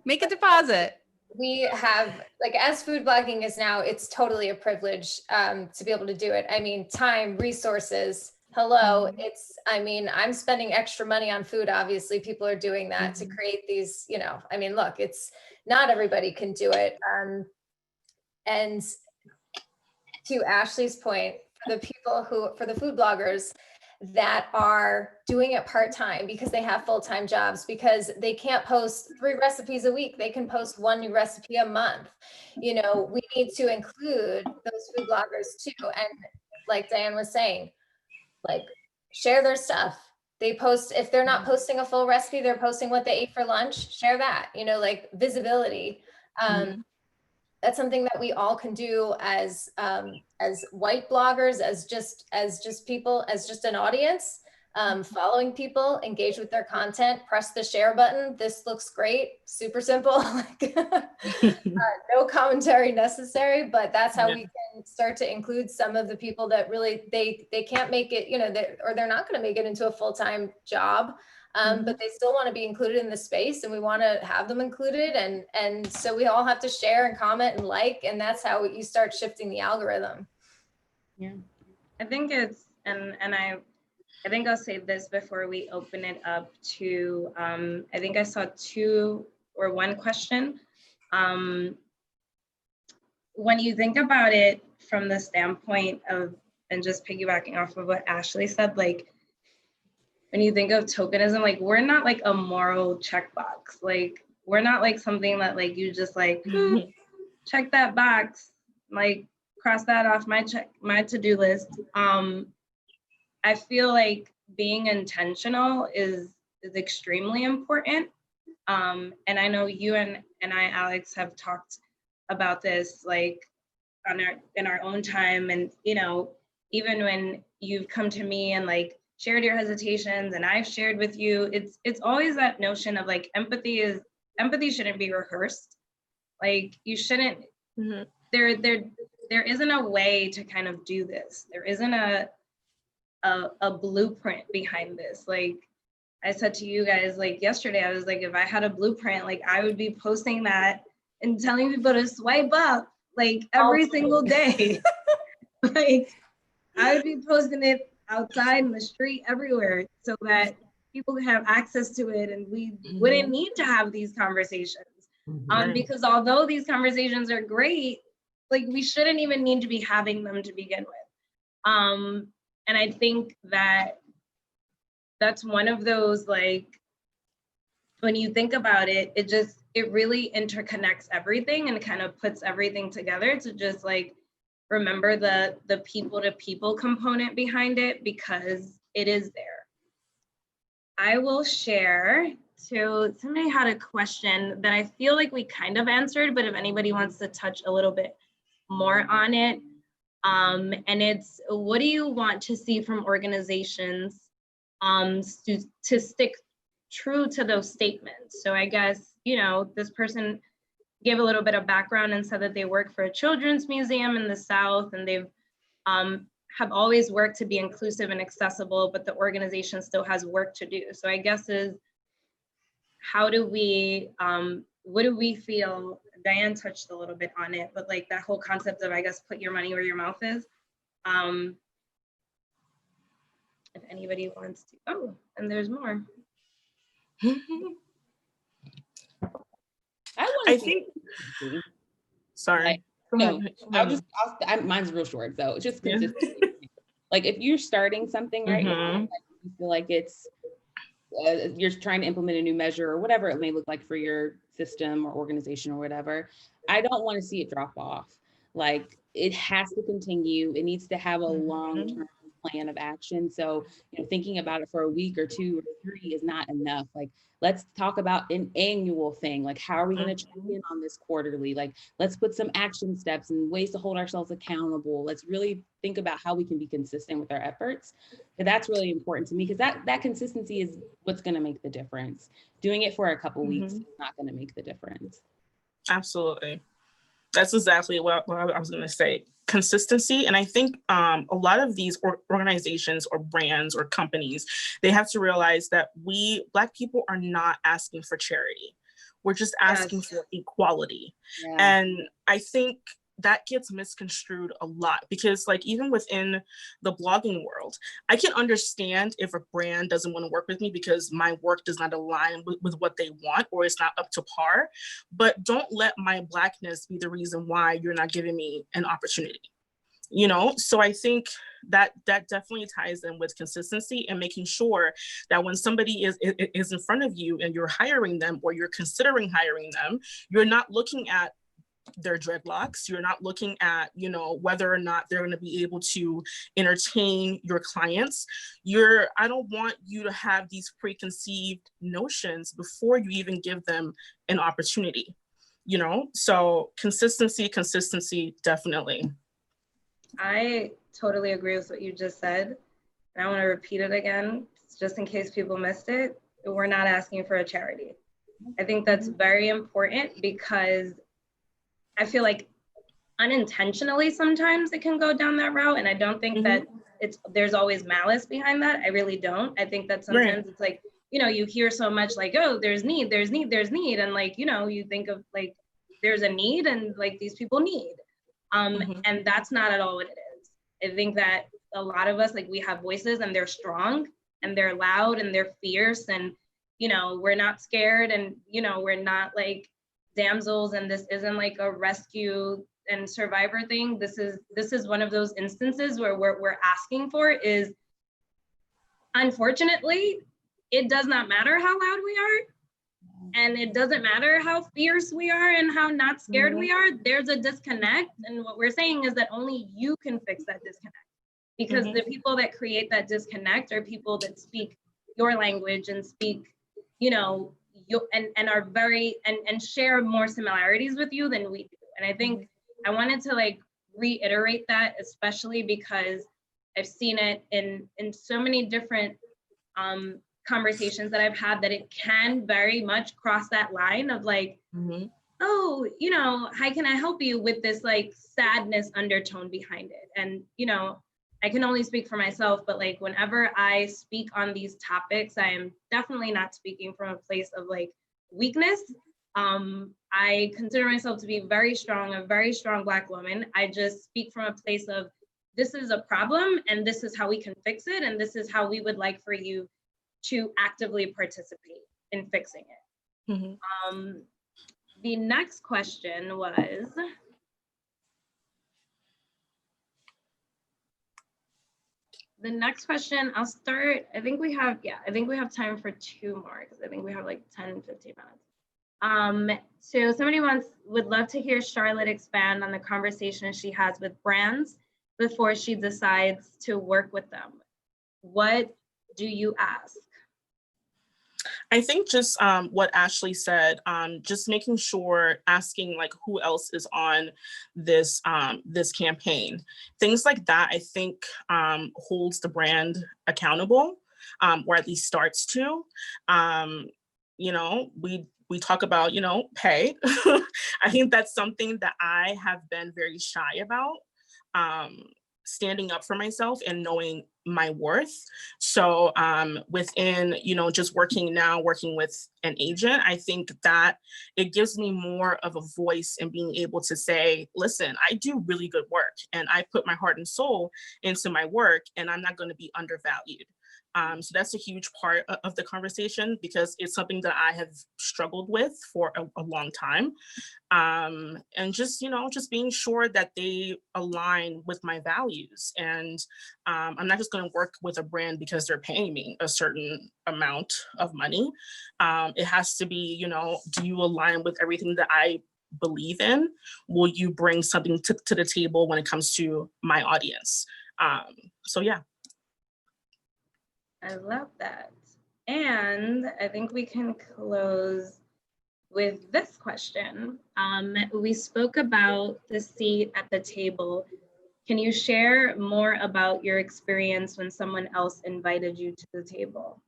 S4: Make a deposit.
S5: We have, like, as food blogging is now, it's totally a privilege to be able to do it. I mean, time, resources, hello. I'm spending extra money on food. Obviously, people are doing that to create these, look, it's not everybody can do it. And to Ashley's point, for the food bloggers that are doing it part-time because they have full-time jobs, because they can't post 3 recipes a week, they can post 1 new recipe a month. We need to include those food bloggers too. And like Diane was saying, like, share their stuff. They post, if they're not posting a full recipe, they're posting what they ate for lunch, share that, like visibility. That's something that we all can do as white bloggers, as just people, as just an audience, following people, engage with their content, press the share button. This looks great, super simple, no commentary necessary, but that's how we can start to include some of the people that really, they can't make it, or they're not going to make it into a full-time job. But they still want to be included in the space, and we want to have them included. And so we all have to share and comment and like, and that's how you start shifting the algorithm.
S2: Yeah, I think it's, and I think I'll say this before we open it up to, I think I saw 2 or 1 question. When you think about it from the standpoint of, and just piggybacking off of what Ashley said, like, when you think of tokenism, like, we're not like a moral checkbox. Like, we're not like something that like you just like check that box, like cross that off my to-do list. I feel like being intentional is extremely important. And I know you and I, Alex, have talked about this like in our own time, and even when you've come to me and like shared your hesitations and I've shared with you, it's always that notion of like empathy shouldn't be rehearsed. Like, you shouldn't, there isn't a way to kind of do this. There isn't a blueprint behind this. Like I said to you guys, like yesterday, I was like, if I had a blueprint, like I would be posting that and telling people to swipe up, like every single day. Like I would be posting it outside in the street everywhere so that people could have access to it and we wouldn't need to have these conversations. Because although these conversations are great, like we shouldn't even need to be having them to begin with. And I think that that's one of those, like, when you think about it, it really interconnects everything and kind of puts everything together to just like remember the people to people component behind it, because it is there. I will share, so somebody had a question that I feel like we kind of answered, but if anybody wants to touch a little bit more on it, and it's, what do you want to see from organizations to stick true to those statements? So I guess, you know, this person gave a little bit of background and said that they work for a children's museum in the South, and they've have always worked to be inclusive and accessible, but the organization still has work to do. So I guess is, how do we, what do we feel? Diane touched a little bit on it, but like that whole concept of, I guess, put your money where your mouth is. If anybody wants to, oh, and there's more.
S3: I think, sorry.
S1: Like, no, mine's real short, so just consistency. Like if you're starting something right now, like you feel like it's, you're trying to implement a new measure or whatever it may look like for your system or organization or whatever, I don't want to see it drop off. Like it has to continue. It needs to have a long-term plan of action. So, you know, thinking about it for a week or 2 or 3 is not enough. Like, let's talk about an annual thing. Like, how are we going to check in on this quarterly? Like, let's put some action steps and ways to hold ourselves accountable. Let's really think about how we can be consistent with our efforts. And that's really important to me, because that consistency is what's going to make the difference. Doing it for a couple weeks is not going to make the difference.
S3: Absolutely. That's exactly what I was going to say. Consistency. And I think a lot of these organizations or brands or companies, they have to realize that we Black people are not asking for charity. We're just asking for equality. Yeah. And I think that gets misconstrued a lot, because like even within the blogging world, I can understand if a brand doesn't want to work with me because my work does not align with what they want or it's not up to par, but don't let my Blackness be the reason why you're not giving me an opportunity, you know? So I think that definitely ties in with consistency and making sure that when somebody is in front of you and you're hiring them or you're considering hiring them, you're not looking at their dreadlocks. You're not looking at, you know, whether or not they're going to be able to entertain your clients. I don't want you to have these preconceived notions before you even give them an opportunity, you know? So consistency, definitely.
S2: I totally agree with what you just said. And I want to repeat it again, just in case people missed it. We're not asking for a charity. I think that's very important, because I feel like unintentionally sometimes it can go down that route. And I don't think that there's always malice behind that. I really don't. I think that sometimes it's like, you know, you hear so much like, oh, there's need. And like, you know, you think of like, there's a need and like these people need. And that's not at all what it is. I think that a lot of us, like we have voices and they're strong and they're loud and they're fierce, and, you know, we're not scared, and, you know, we're not like damsels, and this isn't like a rescue and survivor thing. This is one of those instances where we're asking for is, unfortunately, it does not matter how loud we are, and it doesn't matter how fierce we are and how not scared we are. There's a disconnect, and what we're saying is that only you can fix that disconnect, because the people that create that disconnect are people that speak your language and speak, you know, and are very and share more similarities with you than we do. And I think I wanted to like reiterate that, especially because I've seen it in so many different conversations that I've had, that it can very much cross that line of like, oh, you know, how can I help you, with this like sadness undertone behind it. And, you know, I can only speak for myself, but like whenever I speak on these topics, I am definitely not speaking from a place of like weakness. I consider myself to be very strong, a very strong Black woman. I just speak from a place of, this is a problem and this is how we can fix it. And this is how we would like for you to actively participate in fixing it.
S3: Mm-hmm.
S2: The next question was, I'll start, I think we have time for 2 more, because I think we have like 10, 15 minutes. So somebody would love to hear Charlotte expand on the conversation she has with brands before she decides to work with them. What do you ask?
S3: I think just what Ashley said, just making sure, asking like who else is on this this campaign. Things like that, I think holds the brand accountable, or at least starts to. You know, we talk about, you know, pay. I think that's something that I have been very shy about. Standing up for myself and knowing my worth. So within, you know, just working with an agent, I think that it gives me more of a voice and being able to say, listen, I do really good work and I put my heart and soul into my work and I'm not going to be undervalued. So that's a huge part of the conversation, because it's something that I have struggled with for a long time. And just, you know, just being sure that they align with my values. And I'm not just going to work with a brand because they're paying me a certain amount of money. It has to be, you know, do you align with everything that I believe in? Will you bring something to the table when it comes to my audience? So yeah.
S2: I love that. And I think we can close with this question. We spoke about the seat at the table. Can you share more about your experience when someone else invited you to the table?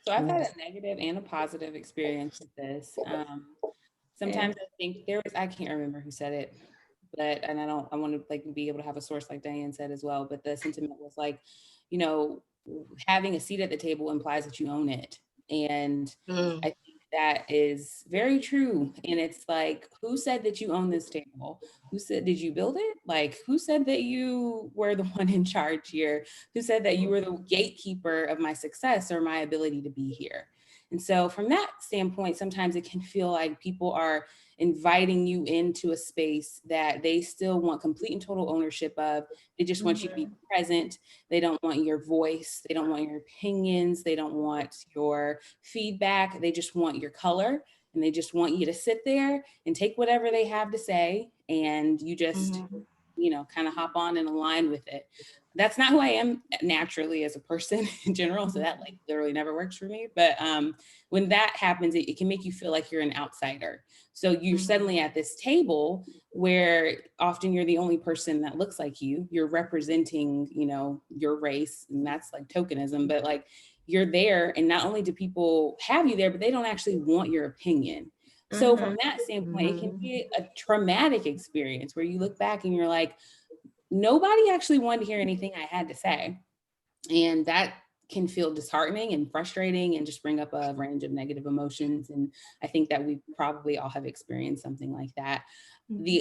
S1: So I've had a negative and a positive experience with this. Sometimes I think I can't remember who said it, but, and I want to like be able to have a source like Diane said as well, but the sentiment was like, you know, having a seat at the table implies that you own it. And I think that is very true. And it's like, who said that you own this table? Who said, did you build it? Like, who said that you were the one in charge here? Who said that you were the gatekeeper of my success or my ability to be here? And so from that standpoint, sometimes it can feel like people are inviting you into a space that they still want complete and total ownership of. They just want you to be present. They don't want your voice. They don't want your opinions. They don't want your feedback. They just want your color. And they just want you to sit there and take whatever they have to say. And you just, you know, kind of hop on and align with it. That's not who I am naturally as a person in general. So that like literally never works for me. But when that happens, it can make you feel like you're an outsider. So you're suddenly at this table where often you're the only person that looks like you. You're representing, you know, your race, and that's like tokenism, but like you're there, and not only do people have you there, but they don't actually want your opinion. So from that standpoint, it can be a traumatic experience where you look back and you're like, nobody actually wanted to hear anything I had to say. And that can feel disheartening and frustrating and just bring up a range of negative emotions. And I think that we probably all have experienced something like that.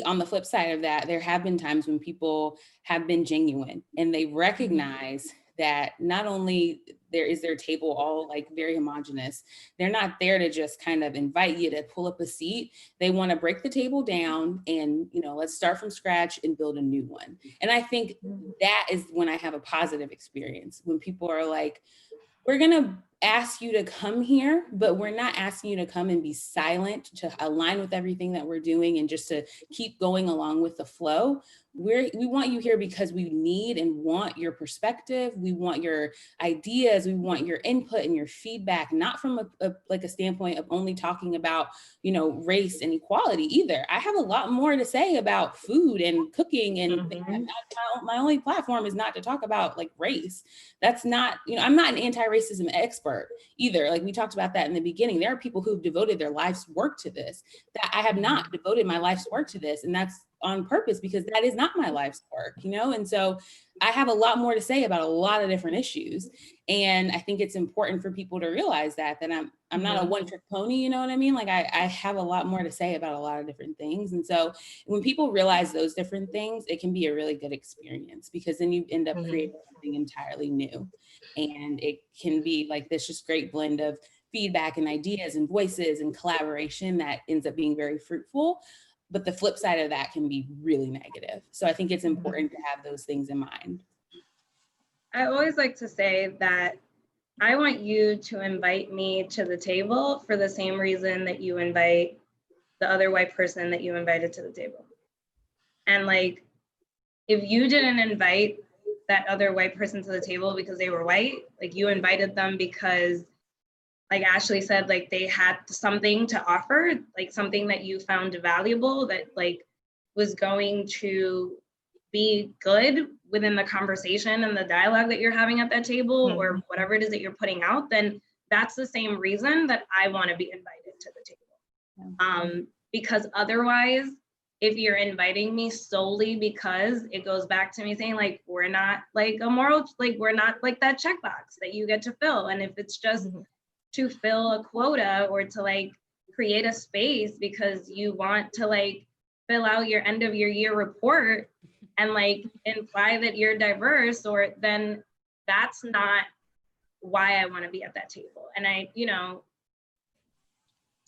S1: On the flip side of that, there have been times when people have been genuine and they recognize that not only is their table all like very homogenous, they're not there to just kind of invite you to pull up a seat. They want to break the table down and, you know, let's start from scratch and build a new one. And I think that is when I have a positive experience, when people are like, we're going to ask you to come here, but we're not asking you to come and be silent, to align with everything that we're doing and just to keep going along with the flow. We want you here because we need and want your perspective. We want your ideas. We want your input and your feedback, not from a standpoint of only talking about, you know, race and equality either. I have a lot more to say about food and cooking, and my only platform is not to talk about like race. That's not, you know, I'm not an anti-racism expert either. Like we talked about that in the beginning. There are people who've devoted their life's work to this, that I have not devoted my life's work to this. And that's on purpose because that is not my life's work, you know? And so I have a lot more to say about a lot of different issues. And I think it's important for people to realize that I'm not a one-trick pony, you know what I mean? Like I have a lot more to say about a lot of different things. And so when people realize those different things, it can be a really good experience because then you end up creating something entirely new. And it can be like this just great blend of feedback and ideas and voices and collaboration that ends up being very fruitful. But the flip side of that can be really negative. So I think it's important to have those things in mind.
S2: I always like to say that I want you to invite me to the table for the same reason that you invite the other white person that you invited to the table. And like, if you didn't invite that other white person to the table because they were white, like you invited them because, like Ashley said, like they had something to offer, like something that you found valuable that like was going to be good within the conversation and the dialogue that you're having at that table or whatever it is that you're putting out, then that's the same reason that I want to be invited to the table. Because otherwise, if you're inviting me solely because it goes back to me saying like, we're not like a moral, like we're not like that checkbox that you get to fill. And if it's just to fill a quota or to like create a space because you want to like fill out your end of your year report and like imply that you're diverse, or then that's not why I want to be at that table. And I, you know,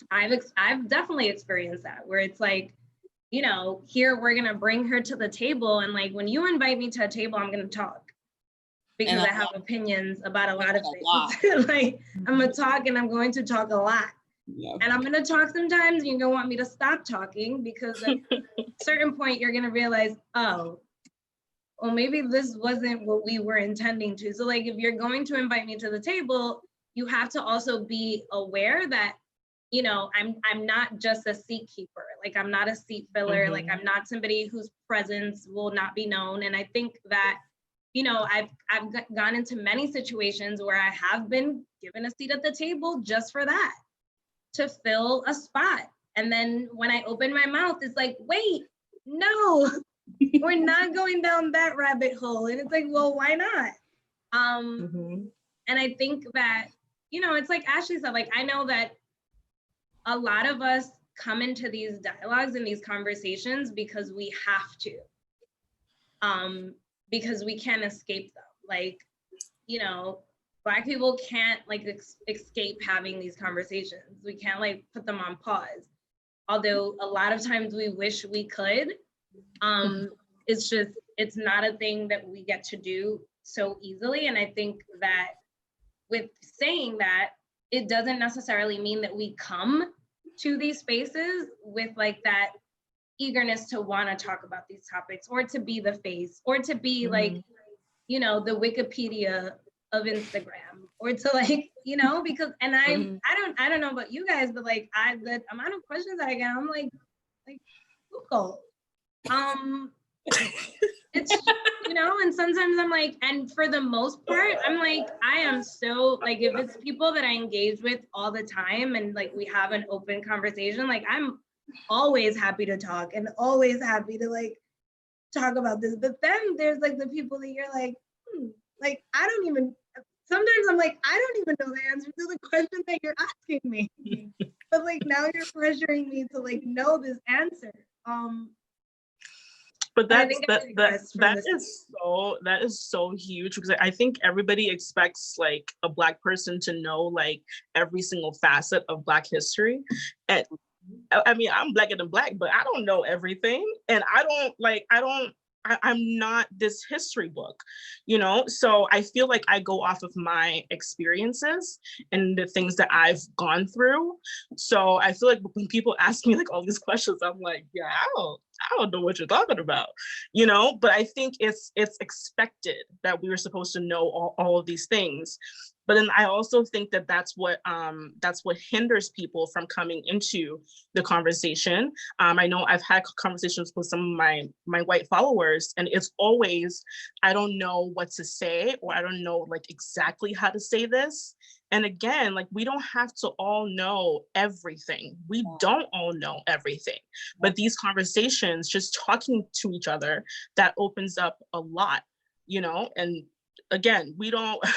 S2: I've definitely experienced that where it's like, you know, here we're gonna bring her to the table, and like when you invite me to a table, I'm gonna talk because I have opinions about a lot of things. Like I'm gonna talk and I'm going to talk a lot. Yeah. And I'm gonna talk sometimes and you're gonna want me to stop talking because at a certain point you're gonna realize, oh, well, maybe this wasn't what we were intending to. So like if you're going to invite me to the table, you have to also be aware that, you know, I'm not just a seat keeper. Like I'm not a seat filler. Like I'm not somebody whose presence will not be known. And I think that, you know, I've gone into many situations where I have been given a seat at the table just for that, to fill a spot. And then when I open my mouth, it's like, wait, no, we're not going down that rabbit hole. And it's like, well, why not? And I think that, you know, it's like Ashley said, like, I know that a lot of us come into these dialogues and these conversations because we have to, because we can't escape them. Like, you know, Black people can't like escape having these conversations. We can't like put them on pause. Although a lot of times we wish we could, it's just, it's not a thing that we get to do so easily. And I think that with saying that, it doesn't necessarily mean that we come to these spaces with like that eagerness to want to talk about these topics or to be the face or to be like, you know, the Wikipedia of Instagram or to like, you know, because, and I don't know about you guys, but like the amount of questions that I get, I'm like Google. It's, you know, and sometimes I'm like, and for the most part, I'm like, I am so like, if it's people that I engage with all the time and like we have an open conversation, like I'm always happy to talk and always happy to like talk about this. But then there's like the people that you're like, like, I don't even, sometimes I'm like, I don't even know the answer to the question that you're asking me. But like now you're pressuring me to like know this answer.
S3: But that is so huge because I think everybody expects like a Black person to know like every single facet of Black history. And I mean, I'm Blacker than Black, but I don't know everything. And I'm not this history book, you know? So I feel like I go off of my experiences and the things that I've gone through. So I feel like when people ask me like all these questions, I'm like, yeah, I don't know what you're talking about, you know? But I think it's expected that we were supposed to know all of these things. But then I also think that that's what hinders people from coming into the conversation. I know I've had conversations with some of my white followers, and it's always, I don't know what to say, or I don't know like exactly how to say this. And again, like, we don't have to all know everything. We don't all know everything, but these conversations, just talking to each other, that opens up a lot, you know? And again,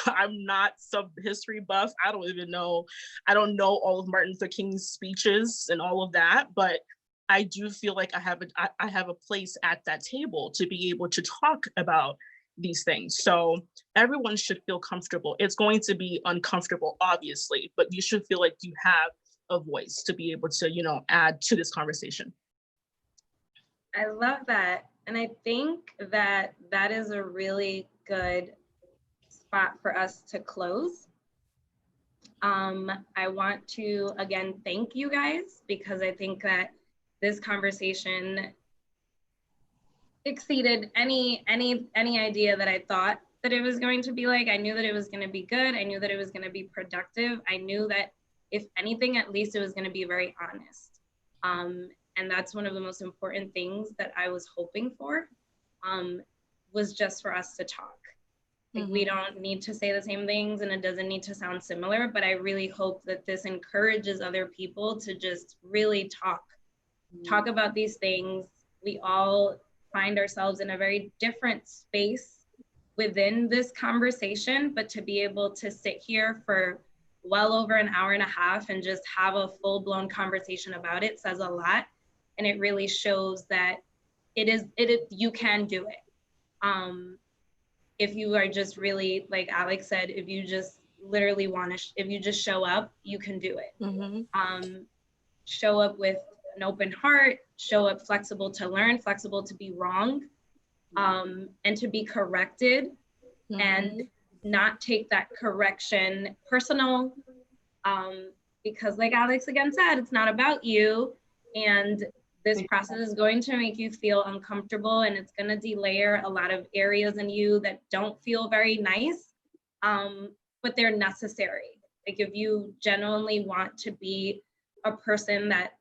S3: I'm not some history buff. I don't know all of Martin Luther King's speeches and all of that, but I do feel like I have a place at that table to be able to talk about these things. So everyone should feel comfortable. It's going to be uncomfortable, obviously, but you should feel like you have a voice to be able to, you know, add to this conversation.
S2: I love that. And I think that that is a really good spot for us to close. I want to, again, thank you guys, because I think that this conversation exceeded any idea that I thought that it was going to be like. I knew that it was going to be good. I knew that it was going to be productive. I knew that if anything, at least it was going to be very honest. And that's one of the most important things that I was hoping for, was just for us to talk. Like, we don't need to say the same things, and it doesn't need to sound similar, but I really hope that this encourages other people to just really talk about these things. We all find ourselves in a very different space within this conversation, but to be able to sit here for well over an hour and a half and just have a full-blown conversation about it says a lot. And it really shows that you can do it. If you are just really, like Alex said, if you just literally if you just show up, you can do it. Show up with an open heart, show up flexible to learn, flexible to be wrong, and to be corrected, and not take that correction personal, because like Alex again said, it's not about you, and this process is going to make you feel uncomfortable, and it's going to delayer a lot of areas in you that don't feel very nice, but they're necessary. Like, if you genuinely want to be a person that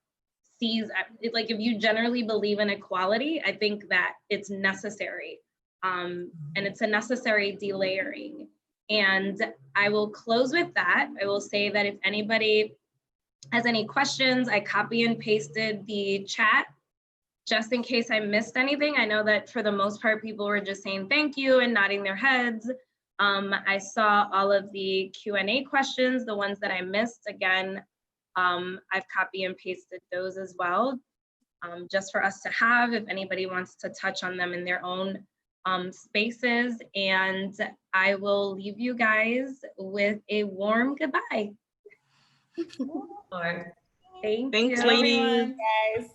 S2: sees, like, if you generally believe in equality, I think that it's necessary, and it's a necessary delayering. And I will close with that. I will say that if anybody has any questions, I copy and pasted the chat just in case I missed anything. I know that for the most part, people were just saying thank you and nodding their heads. I saw all of the Q&A questions, the ones that I missed. Again, I've copy and pasted those as well, just for us to have if anybody wants to touch on them in their own spaces. And I will leave you guys with a warm goodbye.
S6: Lord.
S2: Thank
S3: Thanks,
S2: you.
S3: ladies.
S1: Guys.